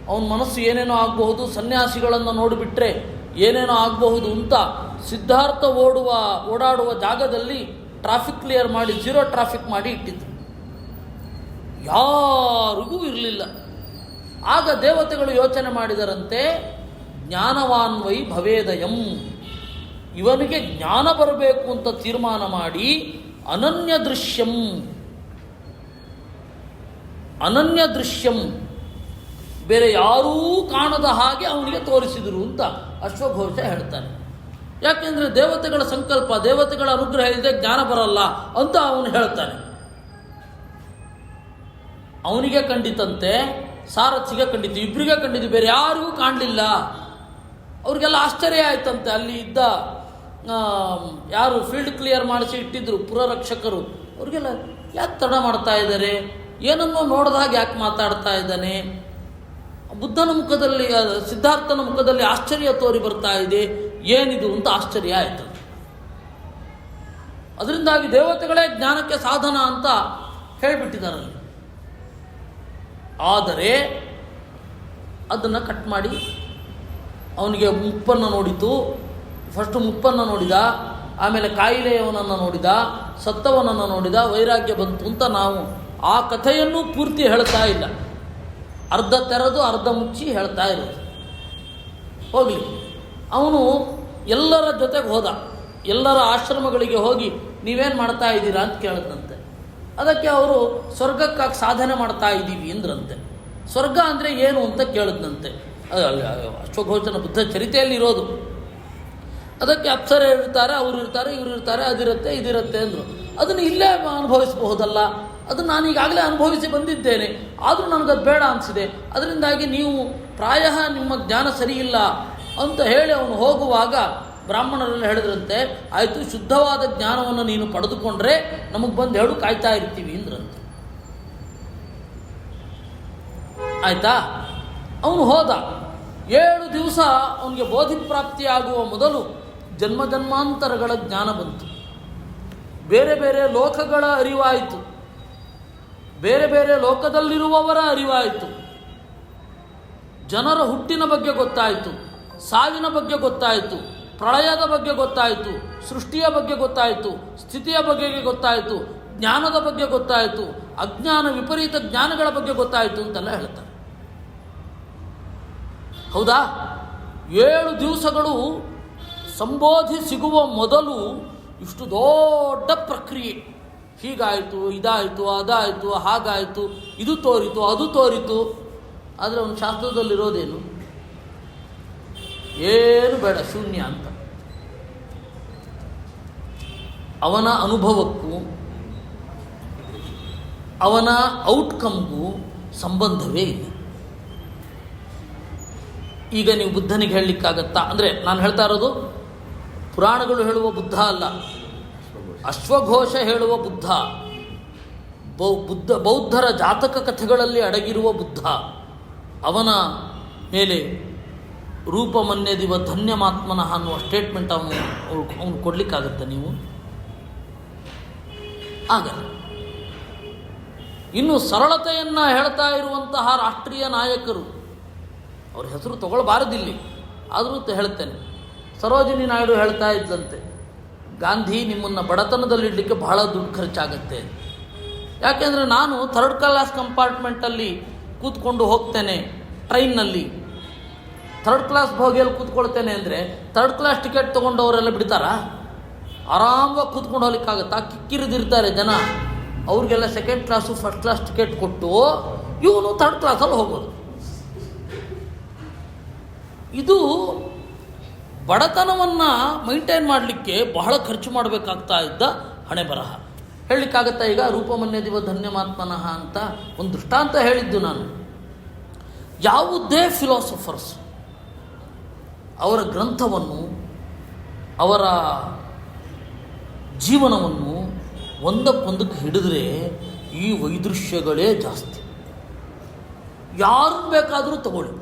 ಅವನ ಮನಸ್ಸು ಏನೇನೋ ಆಗಬಹುದು, ಸನ್ಯಾಸಿಗಳನ್ನು ನೋಡಿಬಿಟ್ರೆ ಏನೇನೋ ಆಗಬಹುದು ಅಂತ ಸಿದ್ಧಾರ್ಥ ಓಡಾಡುವ ಜಾಗದಲ್ಲಿ ಟ್ರಾಫಿಕ್ ಕ್ಲಿಯರ್ ಮಾಡಿ, ಝೀರೋ ಟ್ರಾಫಿಕ್ ಮಾಡಿ ಇಟ್ಟಿದ್ರು. ಯಾರಿಗೂ ಇರಲಿಲ್ಲ. ಆಗ ದೇವತೆಗಳು ಯೋಚನೆ ಮಾಡಿದರಂತೆ, ಜ್ಞಾನವಾನ್ವೈ ಭವೇದಯಂ, ಇವನಿಗೆ ಜ್ಞಾನ ಬರಬೇಕು ಅಂತ ತೀರ್ಮಾನ ಮಾಡಿ ಅನನ್ಯ ದೃಶ್ಯಂ ಬೇರೆ ಯಾರೂ ಕಾಣದ ಹಾಗೆ ಅವನಿಗೆ ತೋರಿಸಿದರು ಅಂತ ಅಶ್ವಘೋಷ ಹೇಳ್ತಾನೆ. ಯಾಕೆಂದರೆ ದೇವತೆಗಳ ಸಂಕಲ್ಪ, ದೇವತೆಗಳ ಅನುಗ್ರಹ ಇಲ್ಲದೆ ಜ್ಞಾನ ಬರಲ್ಲ ಅಂತ ಅವನು ಹೇಳ್ತಾನೆ. ಅವನಿಗೆ ಕಂಡಿತಂತೆ ಸಾರಥಿಗೆ ಕಂಡಿದ್ದು, ಇಬ್ಬರಿಗೆ ಕಂಡಿದ್ದು, ಬೇರೆ ಯಾರಿಗೂ ಕಾಣಲಿಲ್ಲ. ಅವ್ರಿಗೆಲ್ಲ ಆಶ್ಚರ್ಯ ಆಯ್ತಂತೆ. ಅಲ್ಲಿ ಇದ್ದ ಯಾರು ಫೀಲ್ಡ್ ಕ್ಲಿಯರ್ ಮಾಡಿಸಿ ಇಟ್ಟಿದ್ರು ಪುರರಕ್ಷಕರು, ಅವ್ರಿಗೆಲ್ಲ ಯಾಕೆ ತಡ ಮಾಡ್ತಾ ಇದ್ದಾರೆ, ಏನನ್ನೋ ನೋಡಿದಾಗ ಯಾಕೆ ಮಾತಾಡ್ತಾ ಇದ್ದಾನೆ, ಬುದ್ಧನ ಮುಖದಲ್ಲಿ ಸಿದ್ಧಾರ್ಥನ ಮುಖದಲ್ಲಿ ಆಶ್ಚರ್ಯ ತೋರಿ ಬರ್ತಾ ಇದೆ, ಏನಿದು ಅಂತ ಆಶ್ಚರ್ಯ ಆಯಿತು. ಅದರಿಂದಾಗಿ ದೇವತೆಗಳೇ ಜ್ಞಾನಕ್ಕೆ ಸಾಧನ ಅಂತ ಹೇಳಿಬಿಟ್ಟಿದ್ದಾರಲ್ಲಿ. ಆದರೆ ಅದನ್ನು ಕಟ್ ಮಾಡಿ ಅವನಿಗೆ ಮುಪ್ಪನ್ನು ನೋಡಿತು. ಫಸ್ಟು ಮುಪ್ಪನ್ನು ನೋಡಿದ, ಆಮೇಲೆ ಕಾಯಿಲೆಯವನನ್ನು ನೋಡಿದ, ಸತ್ತವನನ್ನು ನೋಡಿದ, ವೈರಾಗ್ಯ ಬಂತು ಅಂತ ನಾವು ಆ ಕಥೆಯನ್ನು ಪೂರ್ತಿ ಹೇಳ್ತಾ ಇಲ್ಲ, ಅರ್ಧ ತೆರೆದು ಅರ್ಧ ಮುಚ್ಚಿ ಹೇಳ್ತಾ ಇರೋದು. ಹೋಗಲಿ, ಅವನು ಎಲ್ಲರ ಜೊತೆಗೆ ಹೋದ, ಎಲ್ಲರ ಆಶ್ರಮಗಳಿಗೆ ಹೋಗಿ ನೀವೇನು ಮಾಡ್ತಾ ಇದ್ದೀರಾ ಅಂತ ಕೇಳಿದಂತೆ. ಅದಕ್ಕೆ ಅವರು ಸ್ವರ್ಗಕ್ಕಾಗಿ ಸಾಧನೆ ಮಾಡ್ತಾ ಇದ್ದೀವಿ ಅಂದ್ರಂತೆ. ಸ್ವರ್ಗ ಅಂದರೆ ಏನು ಅಂತ ಕೇಳಿದ್ನಂತೆ. ಅಶ್ವಘೋಷನ ಬುದ್ಧ ಚರಿತೆಯಲ್ಲಿ ಇರೋದು. ಅದಕ್ಕೆ ಅಪ್ಸರೆ ಇರ್ತಾರೆ, ಅವರು ಇರ್ತಾರೆ, ಇವರು ಇರ್ತಾರೆ, ಅದಿರುತ್ತೆ ಇದಿರುತ್ತೆ ಅಂದರು. ಅದನ್ನು ಇಲ್ಲೇ ಅನುಭವಿಸಬಹುದಲ್ಲ, ಅದನ್ನು ನಾನು ಈಗಾಗಲೇ ಅನುಭವಿಸಿ ಬಂದಿದ್ದೇನೆ, ಆದರೂ ನನಗದು ಬೇಡ ಅನಿಸಿದೆ, ಅದರಿಂದಾಗಿ ನೀವು ಪ್ರಾಯ ನಿಮ್ಮ ಜ್ಞಾನ ಸರಿಯಿಲ್ಲ ಅಂತ ಹೇಳಿ ಅವನು ಹೋಗುವಾಗ ಬ್ರಾಹ್ಮಣರೆಲ್ಲ ಹೇಳಿದ್ರಂತೆ, ಆಯಿತು, ಶುದ್ಧವಾದ ಜ್ಞಾನವನ್ನು ನೀನು ಪಡೆದುಕೊಂಡ್ರೆ ನಮಗೆ ಬಂದು ಹೇಳು, ಕಾಯ್ತಾ ಇರ್ತೀವಿ ಅಂದ್ರಂತೆ. ಆಯಿತಾ, ಅವನು ಹೋದ. 7 ದಿವಸ ಅವನಿಗೆ ಬೋಧಿಪ್ರಾಪ್ತಿಯಾಗುವ ಮೊದಲು ಜನ್ಮ ಜನ್ಮಾಂತರಗಳ ಜ್ಞಾನ ಬಂತು. ಬೇರೆ ಬೇರೆ ಲೋಕಗಳ ಅರಿವಾಯಿತು, ಬೇರೆ ಬೇರೆ ಲೋಕದಲ್ಲಿರುವವರ ಅರಿವಾಯಿತು, ಜನರ ಹುಟ್ಟಿನ ಬಗ್ಗೆ ಗೊತ್ತಾಯಿತು, ಸಾವಿನ ಬಗ್ಗೆ ಗೊತ್ತಾಯಿತು, ಪ್ರಳಯದ ಬಗ್ಗೆ ಗೊತ್ತಾಯಿತು, ಸೃಷ್ಟಿಯ ಬಗ್ಗೆ ಗೊತ್ತಾಯಿತು, ಸ್ಥಿತಿಯ ಬಗ್ಗೆ ಗೊತ್ತಾಯಿತು, ಜ್ಞಾನದ ಬಗ್ಗೆ ಗೊತ್ತಾಯಿತು, ಅಜ್ಞಾನ ವಿಪರೀತ ಜ್ಞಾನಗಳ ಬಗ್ಗೆ ಗೊತ್ತಾಯಿತು ಅಂತೆಲ್ಲ ಹೇಳ್ತಾರೆ. ಹೌದಾ? 7 ದಿವಸಗಳು ಸಂಬೋಧಿ ಸಿಗುವ ಮೊದಲು ಇಷ್ಟು ದೊಡ್ಡ ಪ್ರಕ್ರಿಯೆ. ಹೀಗಾಯಿತು, ಇದಾಯಿತು, ಅದಾಯಿತು, ಹಾಗಾಯಿತು, ಇದು ತೋರಿತು, ಅದು ತೋರಿತು. ಆದರೆ ಅವನ ಶಾಸ್ತ್ರದಲ್ಲಿರೋದೇನು? ಏನು ಬೇಡ, ಶೂನ್ಯ ಅಂತ. ಅವನ ಅನುಭವಕ್ಕೂ ಅವನ ಔಟ್ಕಮ್ಗೂ ಸಂಬಂಧವೇ ಇಲ್ಲ. ಈಗ ನೀವು ಬುದ್ಧನಿಗೆ ಹೇಳಲಿಕ್ಕಾಗತ್ತಾ? ಅಂದರೆ ನಾನು ಹೇಳ್ತಾ ಇರೋದು ಪುರಾಣಗಳು ಹೇಳುವ ಬುದ್ಧ ಅಲ್ಲ, ಅಶ್ವಘೋಷ ಹೇಳುವ ಬುದ್ಧ, ಬೌದ್ಧರ ಜಾತಕ ಕಥೆಗಳಲ್ಲಿ ಅಡಗಿರುವ ಬುದ್ಧ. ಅವನ ಮೇಲೆ ರೂಪಮನ್ಯದಿವ ಧನ್ಯಮಾತ್ಮನಃ ಅನ್ನುವ ಸ್ಟೇಟ್ಮೆಂಟ್ ಅವನು ಕೊಡಲಿಕ್ಕಾಗತ್ತೆ ನೀವು? ಆಗಲ್ಲ. ಇನ್ನು ಸರಳತೆಯನ್ನು ಹೇಳ್ತಾ ಇರುವಂತಹ ರಾಷ್ಟ್ರೀಯ ನಾಯಕರು, ಅವ್ರ ಹೆಸರು ತಗೊಳ್ಬಾರದಿಲ್ಲಿ, ಆದರೂ ಹೇಳ್ತೇನೆ. ಸರೋಜಿನಿ ನಾಯ್ಡು ಹೇಳ್ತಾ ಇದ್ದಂತೆ, ಗಾಂಧಿ ನಿಮ್ಮನ್ನು ಬಡತನದಲ್ಲಿಡಲಿಕ್ಕೆ ಬಹಳ ದುಡ್ಡು ಖರ್ಚಾಗತ್ತೆ. ಯಾಕೆಂದರೆ ನಾನು 3rd ಕ್ಲಾಸ್ ಕಂಪಾರ್ಟ್ಮೆಂಟಲ್ಲಿ ಕೂತ್ಕೊಂಡು ಹೋಗ್ತೇನೆ ಟ್ರೈನ್ನಲ್ಲಿ, 3rd ಕ್ಲಾಸ್ ಬೋಗಿಯಲ್ಲಿ ಕೂತ್ಕೊಳ್ತೇನೆ ಅಂದರೆ 3rd ಕ್ಲಾಸ್ ಟಿಕೆಟ್ ತೊಗೊಂಡವರೆಲ್ಲ ಬಿಡ್ತಾರಾ? ಆರಾಮವಾಗಿ ಕೂತ್ಕೊಂಡು ಹೋಗ್ಲಿಕ್ಕಾಗತ್ತಾ? ಕಿಕ್ಕಿರಿದಿರ್ತಾರೆ ಜನ. ಅವ್ರಿಗೆಲ್ಲ 2nd class 1st class ticket ಕೊಟ್ಟು ಇವನು 3rd ಕ್ಲಾಸಲ್ಲಿ ಹೋಗೋದು. ಇದು ಬಡತನವನ್ನು ಮೈಂಟೈನ್ ಮಾಡಲಿಕ್ಕೆ ಬಹಳ ಖರ್ಚು ಮಾಡಬೇಕಾಗ್ತಾ ಇದ್ದ ಹಣೆ ಬರಹ. ಹೇಳಲಿಕ್ಕಾಗತ್ತಾ? ಈಗ ರೂಪಮನ್ಯದಿವ ಧನ್ಯಮಾತ್ಮನಃ ಅಂತ ಒಂದು ದೃಷ್ಟಾಂತ ಹೇಳಿದ್ದು ನಾನು. ಯಾವುದೇ ಫಿಲಾಸಫರ್ಸ್ ಅವರ ಗ್ರಂಥವನ್ನು, ಅವರ ಜೀವನವನ್ನು ಒಂದಕ್ಕೊಂದಕ್ಕೆ ಹಿಡಿದ್ರೆ ಈ ವೈದೃಶ್ಯಗಳೇ ಜಾಸ್ತಿ. ಯಾರನ್ನು ಬೇಕಾದರೂ ತಗೊಳ್ಳಿ,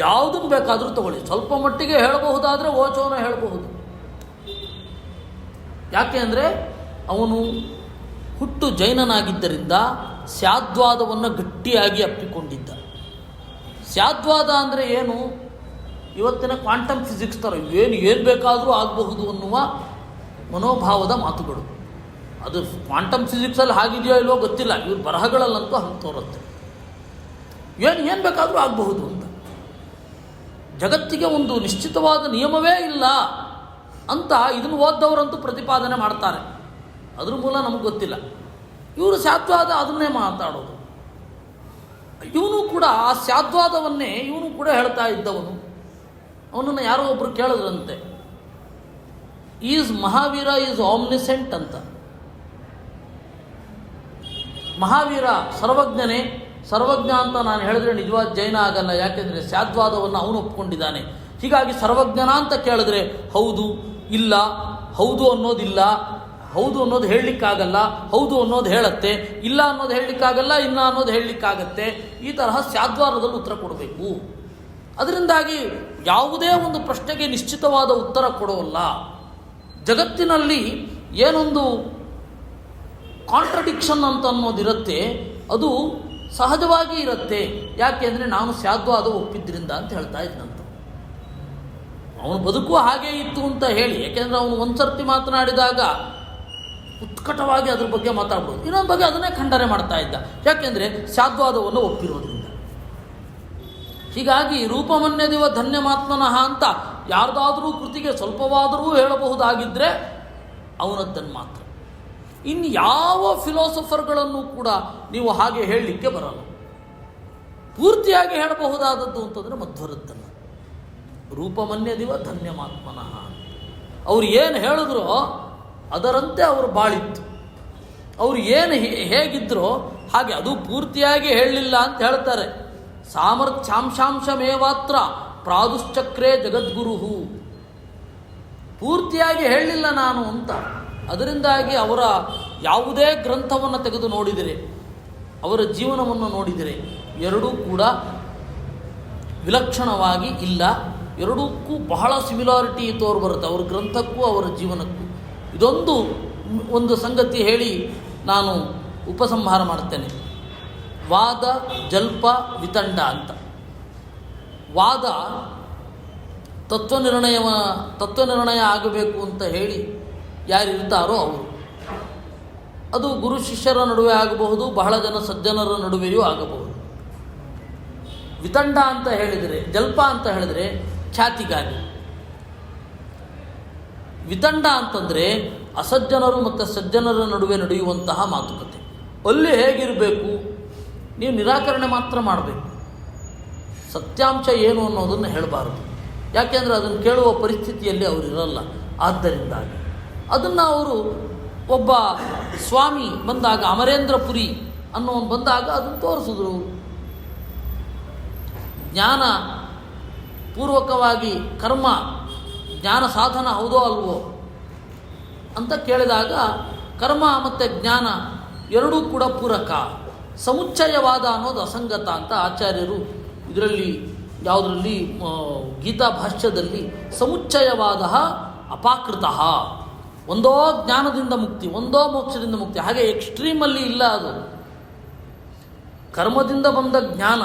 ಯಾವುದನ್ನು ಬೇಕಾದರೂ ತಗೊಳ್ಳಿ. ಸ್ವಲ್ಪ ಮಟ್ಟಿಗೆ ಹೇಳಬಹುದಾದರೆ ಓಚೋನ ಹೇಳಬಹುದು. ಯಾಕೆ ಅಂದರೆ ಅವನು ಹುಟ್ಟು ಜೈನನಾಗಿದ್ದರಿಂದ ಸ್ಯಾದ್ವಾದವನ್ನು ಗಟ್ಟಿಯಾಗಿ ಅಪ್ಪಿಕೊಂಡಿದ್ದ. ಸ್ಯಾದ್ವಾದ ಅಂದರೆ ಏನು? ಇವತ್ತಿನ ಕ್ವಾಂಟಮ್ ಫಿಸಿಕ್ಸ್ ಥರ ಏನು ಬೇಕಾದರೂ ಆಗಬಹುದು ಅನ್ನುವ ಮನೋಭಾವದ ಮಾತುಗಳು. ಅದು ಕ್ವಾಂಟಮ್ ಫಿಸಿಕ್ಸಲ್ಲಿ ಆಗಿದೆಯೋ ಇಲ್ವೋ ಗೊತ್ತಿಲ್ಲ, ಇವ್ರ ಬರಹಗಳಲ್ಲಂತೂ ಹಂಗೆ ತೋರುತ್ತೆ. ಏನು ಬೇಕಾದರೂ ಆಗಬಹುದು ಅಂತ. ಜಗತ್ತಿಗೆ ಒಂದು ನಿಶ್ಚಿತವಾದ ನಿಯಮವೇ ಇಲ್ಲ ಅಂತ ಇದನ್ನು ಓದ್ದವರಂತೂ ಪ್ರತಿಪಾದನೆ ಮಾಡ್ತಾರೆ. ಅದ್ರ ಮೂಲ ನಮಗೆ ಗೊತ್ತಿಲ್ಲ. ಇವರು ಸ್ಯಾದ್ವಾದ ಅದನ್ನೇ ಮಾತಾಡೋದು. ಇವನು ಕೂಡ ಆ ಸ್ಯಾದ್ವಾದವನ್ನೇ ಇವನು ಕೂಡ ಹೇಳ್ತಾ ಇದ್ದವನು. ಅವನನ್ನು ಯಾರೋ ಒಬ್ಬರು ಕೇಳಿದ್ರಂತೆ, ಮಹಾವೀರ ಈಸ್ ಆಮ್ನಿಸೆಂಟ್ ಅಂತ. ಮಹಾವೀರ ಸರ್ವಜ್ಞನೇ, ಸರ್ವಜ್ಞ ಅಂತ ನಾನು ಹೇಳಿದ್ರೆ ನಿಜವಾದ ಜೈನ ಆಗಲ್ಲ, ಯಾಕೆಂದರೆ ಸ್ಯಾದ್ವಾದವನ್ನು ಅವನು ಒಪ್ಕೊಂಡಿದ್ದಾನೆ. ಹೀಗಾಗಿ ಸರ್ವಜ್ಞನ ಅಂತ ಕೇಳಿದ್ರೆ ಹೌದು ಇಲ್ಲ, ಹೌದು ಅನ್ನೋದಿಲ್ಲ, ಹೌದು ಅನ್ನೋದು ಹೇಳಲಿಕ್ಕಾಗಲ್ಲ, ಹೌದು ಅನ್ನೋದು ಹೇಳುತ್ತೆ, ಇಲ್ಲ ಅನ್ನೋದು ಹೇಳಲಿಕ್ಕಾಗಲ್ಲ, ಇಲ್ಲ ಅನ್ನೋದು ಹೇಳಲಿಕ್ಕಾಗತ್ತೆ. ಈ ತರಹ ಸ್ಯಾದ್ವಾರದಲ್ಲಿ ಉತ್ತರ ಕೊಡಬೇಕು. ಅದರಿಂದಾಗಿ ಯಾವುದೇ ಒಂದು ಪ್ರಶ್ನೆಗೆ ನಿಶ್ಚಿತವಾದ ಉತ್ತರ ಕೊಡೋಲ್ಲ. ಜಗತ್ತಿನಲ್ಲಿ ಏನೊಂದು ಕಾಂಟ್ರಡಿಕ್ಷನ್ ಅಂತ ಅನ್ನೋದಿರುತ್ತೆ, ಅದು ಸಹಜವಾಗಿ ಇರುತ್ತೆ. ಯಾಕೆ ಅಂದರೆ ನಾನು ಸ್ಯಾದ್ವಾದ ಒಪ್ಪಿದ್ರಿಂದ ಅಂತ ಹೇಳ್ತಾ ಇದ್ದಂತ. ಅವನು ಬದುಕು ಹಾಗೇ ಇತ್ತು ಅಂತ ಹೇಳಿ, ಯಾಕೆಂದರೆ ಅವನು ಒಂದು ಸರ್ತಿ ಮಾತನಾಡಿದಾಗ ಉತ್ಕಟವಾಗಿ ಅದ್ರ ಬಗ್ಗೆ ಮಾತಾಡ್ಬೋದು, ಇನ್ನೊಂದು ಬಗ್ಗೆ ಅದನ್ನೇ ಖಂಡನೆ ಮಾಡ್ತಾ ಇದ್ದ, ಯಾಕೆಂದರೆ ಸ್ಯಾದ್ವಾದವನ್ನು ಒಪ್ಪಿರೋದ್ರಿಂದ. ಹೀಗಾಗಿ ರೂಪಮನ್ಯದಿವ ಧನ್ಯಮಾತ್ಮನಃ ಅಂತ ಯಾರ್ದಾದರೂ ಕೃತಿಗೆ ಸ್ವಲ್ಪವಾದರೂ ಹೇಳಬಹುದಾಗಿದ್ದರೆ ಅವನದ್ದನ್ನು ಮಾತ್ರ. ಇನ್ನು ಯಾವ ಫಿಲಾಸಫರ್ಗಳನ್ನು ಕೂಡ ನೀವು ಹಾಗೆ ಹೇಳಲಿಕ್ಕೆ ಬರಲ್ಲ. ಪೂರ್ತಿಯಾಗಿ ಹೇಳಬಹುದಾದದ್ದು ಅಂತಂದರೆ ಮಧ್ವರದ್ದನ್ನು, ರೂಪಮನ್ಯದಿವ ಧನ್ಯಮಾತ್ಮನಃ. ಅವ್ರು ಏನು ಹೇಳಿದ್ರೋ ಅದರಂತೆ ಅವರು ಬಾಳಿತ್ತು. ಅವರು ಏನು ಹೇಗಿದ್ರೋ ಹಾಗೆ, ಅದು ಪೂರ್ತಿಯಾಗಿ ಹೇಳಲಿಲ್ಲ ಅಂತ ಹೇಳ್ತಾರೆ. ಸಾಮರ್ಥ್ಯಾಂಶಾಂಶಮೇವಾತ್ರ ಪ್ರಾದುಶ್ಚಕ್ರೇ ಜಗದ್ಗುರು. ಪೂರ್ತಿಯಾಗಿ ಹೇಳಲಿಲ್ಲ ನಾನು ಅಂತ. ಅದರಿಂದಾಗಿ ಅವರ ಯಾವುದೇ ಗ್ರಂಥವನ್ನು ತೆಗೆದು ನೋಡಿದರೆ, ಅವರ ಜೀವನವನ್ನು ನೋಡಿದರೆ ಎರಡೂ ಕೂಡ ವಿಲಕ್ಷಣವಾಗಿ ಇಲ್ಲ. ಎರಡಕ್ಕೂ ಬಹಳ ಸಿಮಿಲಾರಿಟಿ ತೋರು ಬರುತ್ತೆ, ಅವರ ಗ್ರಂಥಕ್ಕೂ ಅವರ ಜೀವನಕ್ಕೂ. ಒಂದು ಸಂಗತಿ ಹೇಳಿ ನಾನು ಉಪಸಂಹಾರ ಮಾಡ್ತೇನೆ. ವಾದ, ಜಲ್ಪ, ವಿತಂಡ ಅಂತ. ವಾದ ತತ್ವನಿರ್ಣಯ ಆಗಬೇಕು ಅಂತ ಹೇಳಿ ಯಾರಿರ್ತಾರೋ ಅವರು. ಅದು ಗುರು ಶಿಷ್ಯರ ನಡುವೆ ಆಗಬಹುದು, ಬಹಳ ಜನ ಸಜ್ಜನರ ನಡುವೆಯೂ ಆಗಬಹುದು. ವಿತಂಡ ಅಂತ ಹೇಳಿದರೆ, ಜಲ್ಪ ಅಂತ ಹೇಳಿದರೆ ಖ್ಯಾತಿಗಾಗಿ. ವಿತಂಡ ಅಂತಂದರೆ ಅಸಜ್ಜನರು ಮತ್ತು ಸಜ್ಜನರ ನಡುವೆ ನಡೆಯುವಂತಹ ಮಾತುಕತೆ. ಅಲ್ಲಿ ಹೇಗಿರಬೇಕು, ನೀವು ನಿರಾಕರಣೆ ಮಾತ್ರ ಮಾಡಬೇಕು, ಸತ್ಯಾಂಶ ಏನು ಅನ್ನೋದನ್ನು ಹೇಳಬಾರದು. ಯಾಕೆಂದರೆ ಅದನ್ನು ಕೇಳುವ ಪರಿಸ್ಥಿತಿಯಲ್ಲಿ ಅವರು ಇರಲ್ಲ. ಆದ್ದರಿಂದಾಗಿ ಅದನ್ನು ಅವರು ಒಬ್ಬ ಸ್ವಾಮಿ ಬಂದಾಗ, ಅಮರೇಂದ್ರಪುರಿ ಅನ್ನೋನು ಬಂದಾಗ ಅದನ್ನು ತೋರಿಸಿದ್ರು. ಜ್ಞಾನ ಪೂರ್ವಕವಾಗಿ ಕರ್ಮ ಜ್ಞಾನ ಸಾಧನ ಹೌದೋ ಅಲ್ವೋ ಅಂತ ಕೇಳಿದಾಗ ಕರ್ಮ ಮತ್ತು ಜ್ಞಾನ ಎರಡೂ ಕೂಡ ಪೂರಕ, ಸಮುಚ್ಚಯವಾದ ಅನ್ನೋದು ಅಸಂಗತ ಅಂತ ಆಚಾರ್ಯರು ಯಾವುದರಲ್ಲಿ ಗೀತಾ ಭಾಷ್ಯದಲ್ಲಿ ಸಮುಚ್ಚಯವಾದ ಅಪಾಕೃತ, ಒಂದೋ ಜ್ಞಾನದಿಂದ ಮುಕ್ತಿ, ಒಂದೋ ಮೋಕ್ಷದಿಂದ ಮುಕ್ತಿ, ಹಾಗೆ ಎಕ್ಸ್ಟ್ರೀಮಲ್ಲಿ ಇಲ್ಲ. ಅದು ಕರ್ಮದಿಂದ ಬಂದ ಜ್ಞಾನ,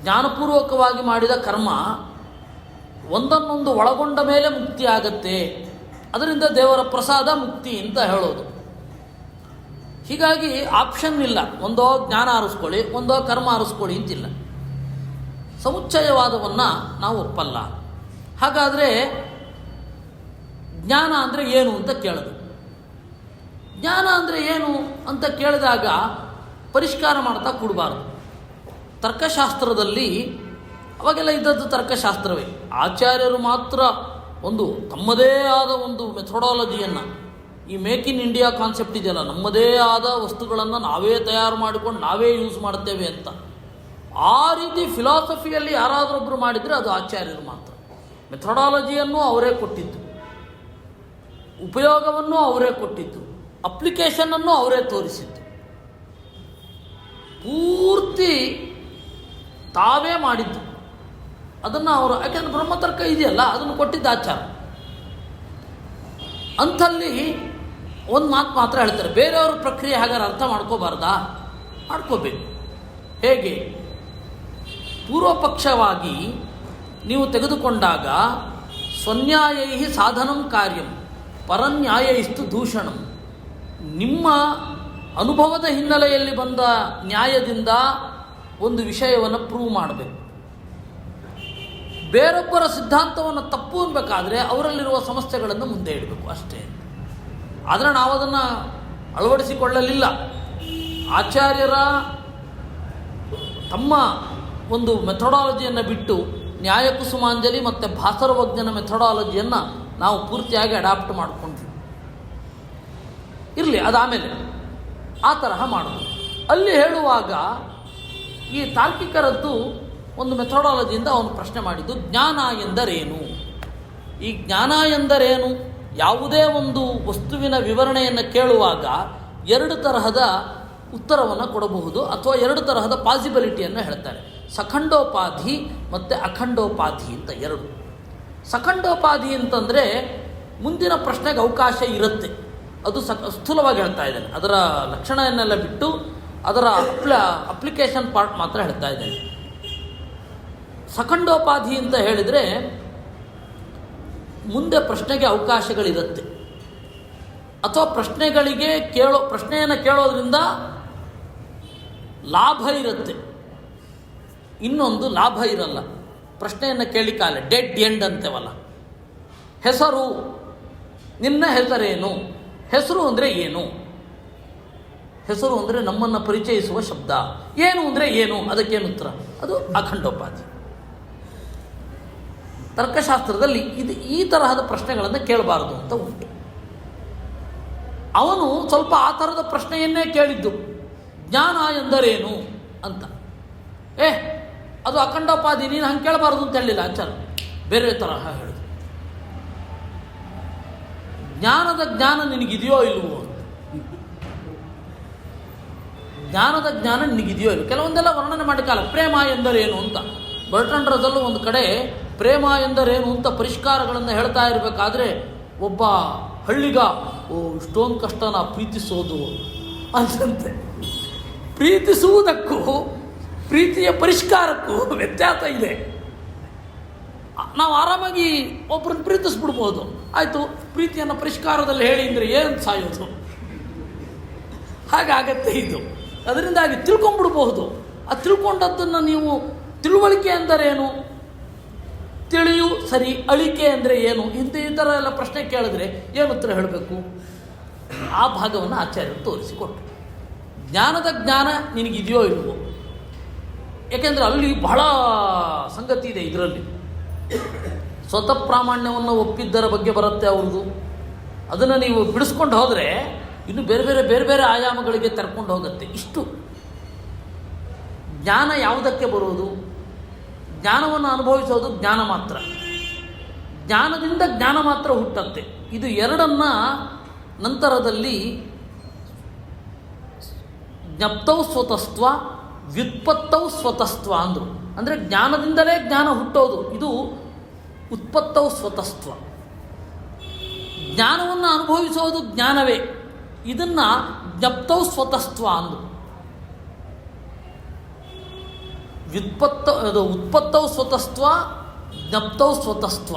ಜ್ಞಾನಪೂರ್ವಕವಾಗಿ ಮಾಡಿದ ಕರ್ಮ ಒಂದನ್ನೊಂದು ಒಳಗೊಂಡ ಮೇಲೆ ಮುಕ್ತಿ ಆಗತ್ತೆ. ಅದರಿಂದ ದೇವರ ಪ್ರಸಾದ ಮುಕ್ತಿ ಅಂತ ಹೇಳೋದು. ಹೀಗಾಗಿ ಆಪ್ಷನ್ ಇಲ್ಲ, ಒಂದೋ ಜ್ಞಾನ ಆರಿಸ್ಕೊಳ್ಳಿ, ಒಂದೋ ಕರ್ಮ ಆರಿಸ್ಕೊಳ್ಳಿ ಅಂತಿಲ್ಲ. ಸಮುಚ್ಚಯವಾದವನ್ನು ನಾವು ಒಪ್ಪಲ್ಲ. ಹಾಗಾದರೆ ಜ್ಞಾನ ಅಂದರೆ ಏನು ಅಂತ ಕೇಳೋದು. ಜ್ಞಾನ ಅಂದರೆ ಏನು ಅಂತ ಕೇಳಿದಾಗ ಪರಿಷ್ಕಾರ ಮಾಡ್ತಾ ಕೂಡಬಾರ್ದು. ತರ್ಕಶಾಸ್ತ್ರದಲ್ಲಿ ಅವಾಗೆಲ್ಲ ಇದ್ದದ್ದು ತರ್ಕಶಾಸ್ತ್ರವೇ. ಆಚಾರ್ಯರು ಮಾತ್ರ ಒಂದು ತಮ್ಮದೇ ಆದ ಒಂದು ಮೆಥಡಾಲಜಿಯನ್ನು, ಈ ಮೇಕ್ ಇನ್ ಇಂಡಿಯಾ ಕಾನ್ಸೆಪ್ಟ್ ಇದೆಯಲ್ಲ, ನಮ್ಮದೇ ಆದ ವಸ್ತುಗಳನ್ನು ನಾವೇ ತಯಾರು ಮಾಡಿಕೊಂಡು ನಾವೇ ಯೂಸ್ ಮಾಡ್ತೇವೆ ಅಂತ, ಆ ರೀತಿ ಫಿಲಾಸಫಿಯಲ್ಲಿ ಯಾರಾದರೊಬ್ಬರು ಮಾಡಿದರೆ ಅದು ಆಚಾರ್ಯರು ಮಾತ್ರ. ಮೆಥಡಾಲಜಿಯನ್ನು ಅವರೇ ಕೊಟ್ಟಿದ್ದು, ಉಪಯೋಗವನ್ನು ಅವರೇ ಕೊಟ್ಟಿದ್ದು, ಅಪ್ಲಿಕೇಶನನ್ನು ಅವರೇ ತೋರಿಸಿದ್ದು, ಪೂರ್ತಿ ತಾವೇ ಮಾಡಿದ್ದು. ಅದನ್ನು ಅವರು, ಯಾಕೆಂದರೆ ಬ್ರಹ್ಮತರ್ಕ ಇದೆಯಲ್ಲ, ಅದನ್ನು ಕೊಟ್ಟಿದ್ದ ಆಚಾರ. ಅಂಥಲ್ಲಿ ಒಂದು ಮಾತು ಮಾತ್ರ ಹೇಳ್ತಾರೆ, ಬೇರೆಯವ್ರ ಪ್ರಕ್ರಿಯೆ ಹಾಗಾದ್ರೆ ಅರ್ಥ ಮಾಡ್ಕೋಬಾರ್ದಾ? ಮಾಡ್ಕೋಬೇಕು. ಹೇಗೆ? ಪೂರ್ವಪಕ್ಷವಾಗಿ ನೀವು ತೆಗೆದುಕೊಂಡಾಗ ಸ್ವನ್ಯಾಯೈ ಸಾಧನಂ ಕಾರ್ಯಂ ಪರನ್ಯಾಯೈಸ್ತು ದೂಷಣಂ. ನಿಮ್ಮ ಅನುಭವದ ಹಿನ್ನೆಲೆಯಲ್ಲಿ ಬಂದ ನ್ಯಾಯದಿಂದ ಒಂದು ವಿಷಯವನ್ನು ಪ್ರೂವ್ ಮಾಡಬೇಕು. ಬೇರೊಬ್ಬರ ಸಿದ್ಧಾಂತವನ್ನು ತಪ್ಪು ಅನ್ಬೇಕಾದ್ರೆ ಅವರಲ್ಲಿರುವ ಸಮಸ್ಯೆಗಳನ್ನು ಮುಂದೆ ಇಡಬೇಕು ಅಷ್ಟೇ. ಆದರೆ ನಾವು ಅದನ್ನು ಅಳವಡಿಸಿಕೊಳ್ಳಲಿಲ್ಲ. ಆಚಾರ್ಯರ ತಮ್ಮ ಒಂದು ಮೆಥಡಾಲಜಿಯನ್ನು ಬಿಟ್ಟು ನ್ಯಾಯಕುಸುಮಾಂಜಲಿ ಮತ್ತು ಭಾಸರವಜ್ಞನ ಮೆಥಡಾಲಜಿಯನ್ನು ನಾವು ಪೂರ್ತಿಯಾಗಿ ಅಡಾಪ್ಟ್ ಮಾಡಿಕೊಂಡ್ವಿ. ಇರಲಿ, ಅದಾಮೇಲೆ ಆ ತರಹ ಮಾಡೋದು. ಅಲ್ಲಿ ಹೇಳುವಾಗ ಈ ತಾರ್ಕಿಕರದ್ದು ಒಂದು ಮೆಥಡಾಲಜಿಯಿಂದ ಅವನು ಪ್ರಶ್ನೆ ಮಾಡಿದ್ದು ಜ್ಞಾನ ಎಂದರೇನು. ಈ ಜ್ಞಾನ ಎಂದರೇನು? ಯಾವುದೇ ಒಂದು ವಸ್ತುವಿನ ವಿವರಣೆಯನ್ನು ಕೇಳುವಾಗ ಎರಡು ತರಹದ ಉತ್ತರವನ್ನು ಕೊಡಬಹುದು, ಅಥವಾ ಎರಡು ತರಹದ ಪಾಸಿಬಿಲಿಟಿಯನ್ನು ಹೇಳ್ತಾರೆ. ಸಖಂಡೋಪಾಧಿ ಮತ್ತು ಅಖಂಡೋಪಾಧಿ ಅಂತ ಎರಡು. ಸಖಂಡೋಪಾಧಿ ಅಂತಂದರೆ ಮುಂದಿನ ಪ್ರಶ್ನೆಗೆ ಅವಕಾಶ ಇರುತ್ತೆ. ಅದು ಸ್ಥೂಲವಾಗಿ ಹೇಳ್ತಾ ಇದ್ದೇನೆ, ಅದರ ಲಕ್ಷಣವನ್ನೆಲ್ಲ ಬಿಟ್ಟು ಅದರ ಅಪ್ಲಿಕೇಶನ್ ಪಾರ್ಟ್ ಮಾತ್ರ ಹೇಳ್ತಾ ಇದ್ದೇನೆ. ಸಖಂಡೋಪಾಧಿ ಅಂತ ಹೇಳಿದರೆ ಮುಂದೆ ಪ್ರಶ್ನೆಗೆ ಅವಕಾಶಗಳಿರುತ್ತೆ, ಅಥವಾ ಪ್ರಶ್ನೆಯನ್ನು ಕೇಳೋದ್ರಿಂದ ಲಾಭ ಇರುತ್ತೆ, ಇನ್ನೊಂದು ಲಾಭ ಇರಲ್ಲ. ಪ್ರಶ್ನೆಯನ್ನು ಕೇಳಿಕಾಲೆ ಡೆಡ್ ಎಂಡ್ ಅಂತೇವಲ್ಲ. ಹೆಸರು, ನಿನ್ನ ಹೆಸರೇನು? ಹೆಸರು ಅಂದರೆ ಏನು? ಹೆಸರು ಅಂದರೆ ನಮ್ಮನ್ನು ಪರಿಚಯಿಸುವ ಶಬ್ದ. ಏನು ಅಂದರೆ ಏನು? ಅದಕ್ಕೇನು ಉತ್ತರ? ಅದು ಅಖಂಡೋಪಾಧಿ. ತರ್ಕಶಾಸ್ತ್ರದಲ್ಲಿ ಈ ತರಹದ ಪ್ರಶ್ನೆಗಳನ್ನು ಕೇಳಬಾರದು ಅಂತ ಉಂಟು. ಅವನು ಸ್ವಲ್ಪ ಆ ಥರದ ಪ್ರಶ್ನೆಯನ್ನೇ ಕೇಳಿದ್ದು, ಜ್ಞಾನ ಎಂದರೇನು ಅಂತ. ಅದು ಅಖಂಡೋಪಾಧಿ, ನೀನು ಹಂಗೆ ಕೇಳಬಾರದು ಅಂತ ಹೇಳಿಲ್ಲ ಆಚಾರ್ಯ, ಬೇರೆ ತರಹ ಹೇಳಿದ್ರು. ಜ್ಞಾನದ ಜ್ಞಾನ ನಿನಗಿದೆಯೋ ಇಲ್ವೋ? ಜ್ಞಾನದ ಜ್ಞಾನ ನಿನಗಿದೆಯೋ ಇಲ್ವೋ? ಕೆಲವೊಂದೆಲ್ಲ ವರ್ಣನೆ ಮಾಡಿಕಾಲ. ಪ್ರೇಮ ಎಂದರೇನು ಅಂತ ಬರ್ಟ್ರಾಂಡ್ ರಸಲ್ ಒಂದು ಕಡೆ ಪ್ರೇಮ ಎಂದರೇನು ಅಂತ ಪರಿಷ್ಕಾರಗಳನ್ನು ಹೇಳ್ತಾ ಇರಬೇಕಾದ್ರೆ ಒಬ್ಬ ಹಳ್ಳಿಗ, ಇಷ್ಟೊಂದು ಕಷ್ಟನ ಪ್ರೀತಿಸೋದು ಅಂತಂತೆ. ಪ್ರೀತಿಸುವುದಕ್ಕೂ ಪ್ರೀತಿಯ ಪರಿಷ್ಕಾರಕ್ಕೂ ವ್ಯತ್ಯಾಸ ಇದೆ. ನಾವು ಆರಾಮಾಗಿ ಒಬ್ಬರನ್ನು ಪ್ರೀತಿಸ್ಬಿಡ್ಬೋದು, ಆಯಿತು, ಪ್ರೀತಿಯನ್ನು ಪರಿಷ್ಕಾರದಲ್ಲಿ ಹೇಳಿ ಅಂದರೆ ಏನು ಸಾಯೋದು? ಹಾಗಾಗತ್ತೆ ಇದು. ಅದರಿಂದಾಗಿ ತಿಳ್ಕೊಂಡ್ಬಿಡ್ಬಹುದು. ಆ ತಿಳ್ಕೊಂಡದ್ದನ್ನು ನೀವು ತಿಳುವಳಿಕೆ ಎಂದರೇನು, ತಿಳಿಯು ಸರಿ, ಅಳಿಕೆ ಅಂದರೆ ಏನು, ಈ ಥರ ಎಲ್ಲ ಪ್ರಶ್ನೆ ಕೇಳಿದ್ರೆ ಏನು ಉತ್ತರ ಹೇಳಬೇಕು? ಆ ಭಾಗವನ್ನು ಆಚಾರ್ಯರು ತೋರಿಸಿಕೊಟ್ರು. ಜ್ಞಾನದ ಜ್ಞಾನ ನಿನಗಿದೆಯೋ ಇಲ್ವೋ? ಏಕೆಂದರೆ ಅಲ್ಲಿ ಬಹಳ ಸಂಗತಿ ಇದೆ ಇದರಲ್ಲಿ. ಸ್ವತಃ ಪ್ರಾಮಾಣ್ಯವನ್ನು ಒಪ್ಪಿದ್ದರ ಬಗ್ಗೆ ಬರುತ್ತೆ ಅವ್ರದ್ದು. ಅದನ್ನು ನೀವು ಬಿಡಿಸ್ಕೊಂಡು ಹೋದರೆ ಇನ್ನು ಬೇರೆ ಬೇರೆ ಆಯಾಮಗಳಿಗೆ ತೆರ್ಕೊಂಡು ಹೋಗುತ್ತೆ. ಇಷ್ಟು ಜ್ಞಾನ ಯಾವುದಕ್ಕೆ ಬರುವುದು? ಜ್ಞಾನವನ್ನು ಅನುಭವಿಸೋದು ಜ್ಞಾನ ಮಾತ್ರ. ಜ್ಞಾನದಿಂದ ಜ್ಞಾನ ಮಾತ್ರ ಹುಟ್ಟತ್ತೆ. ಇದು ಎರಡನ್ನ ನಂತರದಲ್ಲಿ ಜ್ಞಪ್ತೌ ಸ್ವತಸ್ತ್ವ, ವ್ಯುತ್ಪತ್ತೌ ಸ್ವತಸ್ತ್ವ ಅಂದರು. ಅಂದರೆ ಜ್ಞಾನದಿಂದಲೇ ಜ್ಞಾನ ಹುಟ್ಟೋದು, ಇದು ಉತ್ಪತ್ತೌ ಸ್ವತಸ್ತ್ವ. ಜ್ಞಾನವನ್ನು ಅನುಭವಿಸೋದು ಜ್ಞಾನವೇ, ಇದನ್ನು ಜ್ಞಪ್ತೌ ಸ್ವತಸ್ತ್ವ ಅಂದರು. ಉತ್ಪತ್ತೌ ಸ್ವತಸ್ತ್ವ, ಜ್ಞಪ್ತೌ ಸ್ವತಸ್ತ್ವ.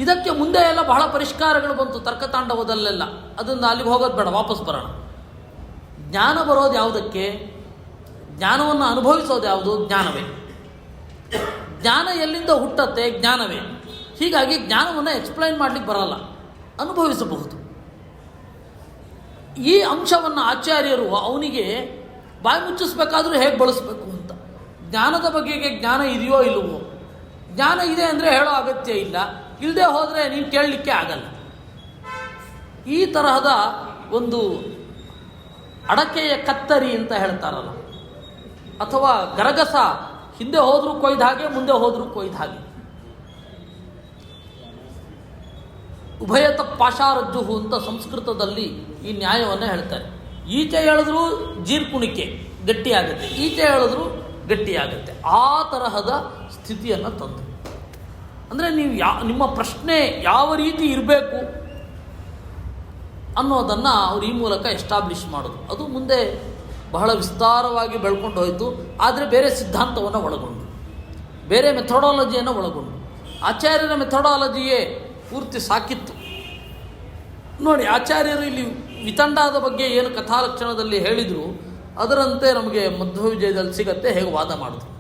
ಇದಕ್ಕೆ ಮುಂದೆ ಎಲ್ಲ ಬಹಳ ಪರಿಷ್ಕಾರಗಳು ಬಂತು ತರ್ಕತಾಂಡವದಲ್ಲೆಲ್ಲ. ಅದನ್ನು ಅಲ್ಲಿಗೆ ಹೋಗೋದು ಬೇಡ, ವಾಪಸ್ ಬರೋಣ. ಜ್ಞಾನ ಬರೋದು ಯಾವುದಕ್ಕೆ? ಜ್ಞಾನವನ್ನು ಅನುಭವಿಸೋದು ಯಾವುದು? ಜ್ಞಾನವೇ. ಜ್ಞಾನ ಎಲ್ಲಿಂದ ಹುಟ್ಟತ್ತೆ? ಜ್ಞಾನವೇ. ಹೀಗಾಗಿ ಜ್ಞಾನವನ್ನು ಎಕ್ಸ್ಪ್ಲೈನ್ ಮಾಡಲಿಕ್ಕೆ ಬರಲ್ಲ, ಅನುಭವಿಸಬಹುದು. ಈ ಅಂಶವನ್ನು ಆಚಾರ್ಯರು ಅವನಿಗೆ ಬಾಯಿ ಮುಚ್ಚಿಸ್ಬೇಕಾದ್ರೂ ಹೇಗೆ ಬಳಸಬೇಕು ಅಂತ. ಜ್ಞಾನದ ಬಗೆಗೆ ಜ್ಞಾನ ಇದೆಯೋ ಇಲ್ಲವೋ? ಜ್ಞಾನ ಇದೆ ಅಂದರೆ ಹೇಳೋ ಅಗತ್ಯ ಇಲ್ಲ, ಇಲ್ಲದೆ ಹೋದರೆ ನೀನು ಕೇಳಲಿಕ್ಕೆ ಆಗಲ್ಲ. ಈ ತರಹದ ಒಂದು ಅಡಕೆಯ ಕತ್ತರಿ ಅಂತ ಹೇಳ್ತಾರಲ್ಲ, ಅಥವಾ ಗರಗಸ, ಹಿಂದೆ ಹೋದರೂ ಕೊಯ್ದ ಹಾಗೆ, ಮುಂದೆ ಹೋದರೂ ಕೊಯ್ದ ಹಾಗೆ. ಉಭಯತ ಪಾಶಾರಜ್ಜು ಅಂತ ಸಂಸ್ಕೃತದಲ್ಲಿ ಈ ನ್ಯಾಯವನ್ನು ಹೇಳ್ತಾರೆ. ಈಚೆ ಹೇಳಿದ್ರೂ ಜೀರ್ಕುಣಿಕೆ ಗಟ್ಟಿಯಾಗುತ್ತೆ, ಈಚೆ ಹೇಳಿದ್ರೂ ಗಟ್ಟಿಯಾಗುತ್ತೆ. ಆ ತರಹದ ಸ್ಥಿತಿಯನ್ನು ತಂದು, ಅಂದರೆ ನೀವು ನಿಮ್ಮ ಪ್ರಶ್ನೆ ಯಾವ ರೀತಿ ಇರಬೇಕು ಅನ್ನೋದನ್ನು ಅವ್ರು ಈ ಮೂಲಕ ಎಸ್ಟಾಬ್ಲಿಷ್ ಮಾಡೋದು. ಅದು ಮುಂದೆ ಬಹಳ ವಿಸ್ತಾರವಾಗಿ ಬೆಳ್ಕೊಂಡು ಹೋಯಿತು. ಆದರೆ ಬೇರೆ ಸಿದ್ಧಾಂತವನ್ನು ಒಳಗೊಂಡು, ಬೇರೆ ಮೆಥಡಾಲಜಿಯನ್ನು ಒಳಗೊಂಡು. ಆಚಾರ್ಯರ ಮೆಥಡಾಲಜಿಯೇ ಪೂರ್ತಿ ಸಾಕಿತ್ತು. ನೋಡಿ, ಆಚಾರ್ಯರು ಇಲ್ಲಿ ವಿತಂಡಾದ ಬಗ್ಗೆ ಏನು ಕಥಾಲಕ್ಷಣದಲ್ಲಿ ಹೇಳಿದರು ಅದರಂತೆ ನಮಗೆ ಮಧ್ವ ವಿಜಯದಲ್ಲಿ ಸಿಗತ್ತೆ, ಹೇಗೆ ವಾದ ಮಾಡಿದ್ರು.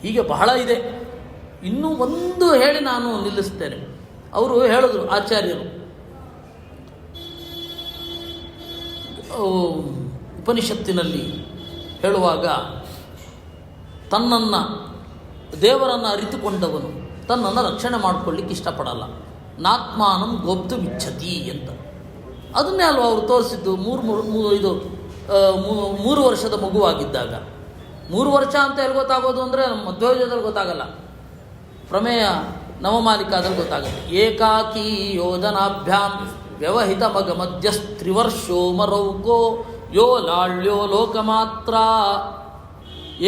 ಹೀಗೆ ಬಹಳ ಇದೆ. ಇನ್ನೂ ಒಂದು ಹೇಳಿ ನಾನು ನಿಲ್ಲಿಸ್ತೇನೆ. ಅವರು ಹೇಳಿದ್ರು, ಆಚಾರ್ಯರು ಉಪನಿಷತ್ತಿನಲ್ಲಿ ಹೇಳುವಾಗ, ತನ್ನನ್ನು ದೇವರನ್ನು ಅರಿತುಕೊಂಡವನು ತನ್ನನ್ನು ರಕ್ಷಣೆ ಮಾಡಿಕೊಳ್ಳಿಕ್ಕೆ ಇಷ್ಟಪಡಲ್ಲ. ನಾತ್ಮಾನಂ ಗೋಪ್ತು ಇಚ್ಛತಿ ಅಂತ. ಅದನ್ನೇ ಅಲ್ವ ಅವರು ತೋರಿಸಿದ್ದು. ಇದು 3 ವರ್ಷದ ಮಗುವಾಗಿದ್ದಾಗ. 3 ವರ್ಷ ಅಂತ ಎಲ್ಲಿ ಗೊತ್ತಾಗೋದು ಅಂದರೆ ನಮ್ಮ ಮಧ್ವಯೋಜದಲ್ಲಿ ಗೊತ್ತಾಗಲ್ಲ, ಪ್ರಮೇಯ ನವಮಾಲಿಕಾದಲ್ಲಿ ಗೊತ್ತಾಗುತ್ತೆ. ಏಕಾಕಿ ಯೋಜನಾಭ್ಯಾಂ ವ್ಯವಹಿತ ಮಗ ಮಧ್ಯಸ್ತ್ರಿವರ್ಷೋ ಮರೌಕೋ ಯೋ ಲಾಳ್ಯೋ ಲೋಕಮಾತ್ರ.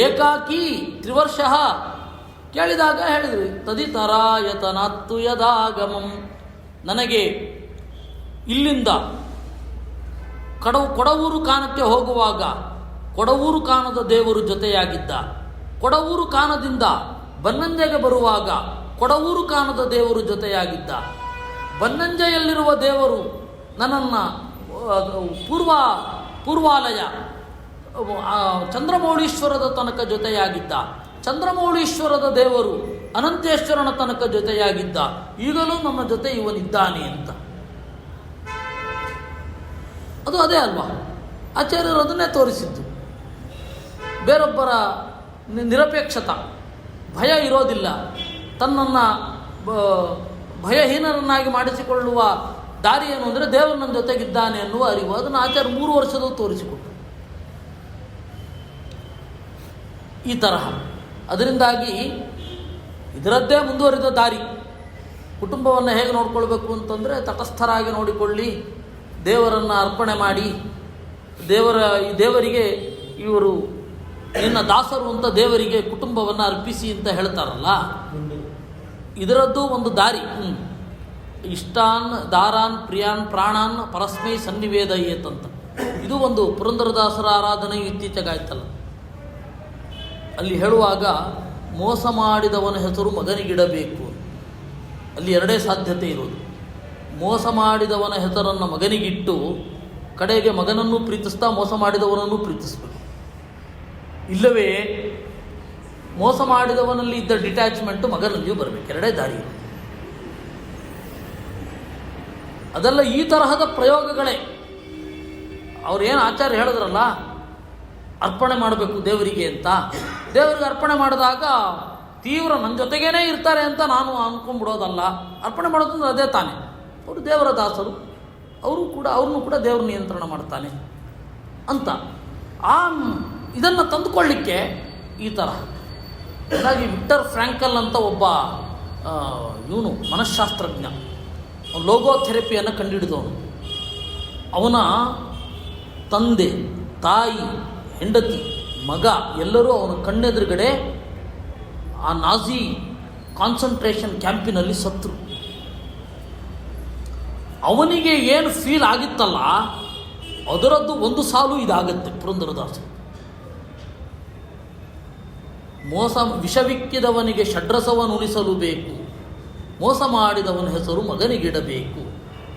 ಏಕಾಕಿ 3 ವರ್ಷ ಕೇಳಿದಾಗ ಹೇಳಿದ್ರಿ ತದಿತರಾಯತನಾತ್ತು ಯದಾಗಮಂ. ನನಗೆ ಇಲ್ಲಿಂದ ಕೊಡವೂರು ಕಾನಕ್ಕೆ ಹೋಗುವಾಗ ಕೊಡವೂರು ಕಾನದ ದೇವರು ಜೊತೆಯಾಗಿದ್ದ. ಕೊಡವೂರು ಕಾನದಿಂದ ಬನ್ನಂಜೆಗೆ ಬರುವಾಗ ಕೊಡವೂರು ಕಾನದ ದೇವರು ಜೊತೆಯಾಗಿದ್ದ. ಬನ್ನಂಜೆಯಲ್ಲಿರುವ ದೇವರು ನನ್ನನ್ನು ಪೂರ್ವಾಲಯ ಚಂದ್ರಮೌಳೀಶ್ವರದ ತನಕ ಜೊತೆಯಾಗಿದ್ದ. ಚಂದ್ರಮೌಳೀಶ್ವರದ ದೇವರು ಅನಂತೇಶ್ವರನ ತನಕ ಜೊತೆಯಾಗಿದ್ದ. ಈಗಲೂ ನಮ್ಮ ಜೊತೆ ಇವನಿದ್ದಾನೆ ಅಂತ. ಅದು ಅದೇ ಅಲ್ವಾ, ಆಚಾರ್ಯರು ಅದನ್ನೇ ತೋರಿಸಿದ್ದು. ಬೇರೊಬ್ಬರ ನಿರಪೇಕ್ಷತ, ಭಯ ಇರೋದಿಲ್ಲ. ತನ್ನನ್ನು ಭಯಹೀನರನ್ನಾಗಿ ಮಾಡಿಸಿಕೊಳ್ಳುವ ದಾರಿ ಏನು ಅಂದರೆ ದೇವರು ನನ್ನ ಜೊತೆಗಿದ್ದಾನೆ ಅನ್ನುವ ಅರಿವು. ಅದನ್ನು ಆಚಾರ್ಯ 3 ವರ್ಷದೂ ತೋರಿಸಿಕೊಟ್ಟರು ಈ ತರಹ. ಅದರಿಂದಾಗಿ ಇದರದ್ದೇ ಮುಂದುವರಿದ ದಾರಿ. ಕುಟುಂಬವನ್ನು ಹೇಗೆ ನೋಡಿಕೊಳ್ಬೇಕು ಅಂತಂದರೆ ತಟಸ್ಥರಾಗಿ ನೋಡಿಕೊಳ್ಳಿ, ದೇವರನ್ನು ಅರ್ಪಣೆ ಮಾಡಿ, ದೇವರಿಗೆ ಇವರು ನಿನ್ನ ದಾಸರು ಅಂತ ದೇವರಿಗೆ ಕುಟುಂಬವನ್ನು ಅರ್ಪಿಸಿ ಅಂತ ಹೇಳ್ತಾರಲ್ಲ, ಇದರದ್ದು ಒಂದು ದಾರಿ. ಇಷ್ಟಾನ್ ದಾರಾನ್ ಪ್ರಿಯಾನ್ ಪ್ರಾಣಾನ್ ಪರಸ್ಮೈ ಸನ್ನಿವೇದಯೇತಂತ. ಇದು ಒಂದು ಪುರಂದರದಾಸರ ಆರಾಧನೆಯು ಇತ್ತೀಚೆಗಾಯ್ತಲ್ಲ, ಅಲ್ಲಿ ಹೇಳುವಾಗ ಮೋಸ ಮಾಡಿದವನ ಹೆಸರು ಮಗನಿಗಿಡಬೇಕು. ಅಲ್ಲಿ 2 ಸಾಧ್ಯತೆ ಇರೋದು. ಮೋಸ ಮಾಡಿದವನ ಹೆಸರನ್ನು ಮಗನಿಗಿಟ್ಟು ಕಡೆಗೆ ಮಗನನ್ನು ಪ್ರೀತಿಸ್ತಾ ಮೋಸ ಮಾಡಿದವನನ್ನು ಪ್ರೀತಿಸಬೇಕು. ಇಲ್ಲವೇ ಮೋಸ ಮಾಡಿದವನಲ್ಲಿ ಇದ್ದ ಡಿಟ್ಯಾಚ್ಮೆಂಟು ಮಗನಲ್ಲಿಯೂ ಬರಬೇಕು. 2 ದಾರಿ ಇರೋದು. ಅದೆಲ್ಲ ಈ ತರಹದ ಪ್ರಯೋಗಗಳೇ. ಅವ್ರೇನು ಆಚಾರ್ಯ ಹೇಳಿದ್ರಲ್ಲ, ಅರ್ಪಣೆ ಮಾಡಬೇಕು ದೇವರಿಗೆ ಅಂತ. ದೇವರಿಗೆ ಅರ್ಪಣೆ ಮಾಡಿದಾಗ ತೀವ್ರ ನನ್ನ ಜೊತೆಗೇನೆ ಇರ್ತಾರೆ ಅಂತ ನಾನು ಅಂದ್ಕೊಂಡ್ಬಿಡೋದಲ್ಲ. ಅರ್ಪಣೆ ಮಾಡೋದಂದ್ರೆ ಅದೇ ತಾನೆ. ಅವರು ದೇವರ ದಾಸರು, ಅವ್ರನ್ನೂ ಕೂಡ ದೇವರು ನಿಯಂತ್ರಣ ಮಾಡ್ತಾನೆ ಅಂತ. ಇದನ್ನು ತಂದುಕೊಳ್ಳಿಕ್ಕೆ ಈ ಥರ. ಹಾಗಾಗಿ ವಿಕ್ಟರ್ ಫ್ರಾಂಕಲ್ ಅಂತ ಒಬ್ಬ ಇವನು ಮನಃಶಾಸ್ತ್ರಜ್ಞ, ಲೋಗೋಥೆರಪಿಯನ್ನು ಕಂಡುಹಿಡಿದವನು. ಅವನ ತಂದೆ, ತಾಯಿ, ಹೆಂಡತಿ, ಮಗ ಎಲ್ಲರೂ ಅವನ ಕಣ್ಣೆದುರುಗಡೆ ಆ ನಾಜಿ ಕಾನ್ಸಂಟ್ರೇಷನ್ ಕ್ಯಾಂಪಿನಲ್ಲಿ ಸತ್ರು. ಅವನಿಗೆ ಏನು ಫೀಲ್ ಆಗಿತ್ತಲ್ಲ ಅದರದ್ದು ಒಂದು ಸಾಲು ಇದಾಗತ್ತೆ ಪುರಂದರದಾಸರು. ವಿಷವಿಕ್ಕಿದವನಿಗೆ ಷಡ್ರಸವನ್ನುಣಿಸಲು ಬೇಕು, ಮೋಸ ಮಾಡಿದವನ ಹೆಸರು ಮಗನಿಗಿಡಬೇಕು,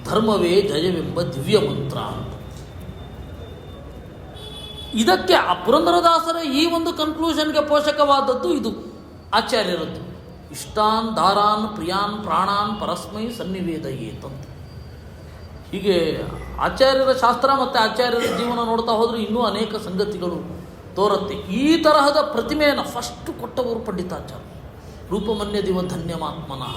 ಧರ್ಮವೇ ಜಯವೆಂಬ ದಿವ್ಯ ಮಂತ್ರ ಅಂತ. ಇದಕ್ಕೆ ಆ ಪುರಂದರದಾಸರ ಈ ಒಂದು ಕನ್ಕ್ಲೂಷನ್ಗೆ ಪೋಷಕವಾದದ್ದು ಇದು ಆಚಾರ್ಯರದ್ದು. ಇಷ್ಟಾನ್ ದಾರಾನ್ ಪ್ರಿಯಾನ್ ಪ್ರಾಣಾನ್ ಪರಸ್ಮೈ ಸನ್ನಿವೇದಯೇತಂತ. ಹೀಗೆ ಆಚಾರ್ಯರ ಶಾಸ್ತ್ರ ಮತ್ತು ಆಚಾರ್ಯರ ಜೀವನ ನೋಡ್ತಾ ಹೋದರೆ ಇನ್ನೂ ಅನೇಕ ಸಂಗತಿಗಳು ತೋರುತ್ತೆ. ಈ ತರಹದ ಪ್ರತಿಮೆಯನ್ನು ಫಸ್ಟ್ ಕೊಟ್ಟವರು ಪಂಡಿತಾಚಾರ್ಯ, ರೂಪಮನ್ಯದಿವ ಧನ್ಯಮಾತ್ಮನಃ.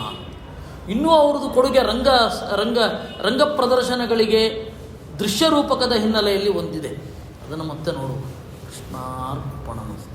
ಇನ್ನೂ ಅವ್ರದ್ದು ಕೊಡುಗೆ ರಂಗ ಪ್ರದರ್ಶನಗಳಿಗೆ ದೃಶ್ಯ ರೂಪಕದ ಹಿನ್ನೆಲೆಯಲ್ಲಿ ಹೊಂದಿದೆ. ಅದನ್ನು ಮತ್ತೆ ನೋಡುವ. ಕೃಷ್ಣಾರ್ಪಣಮಸ್ತು.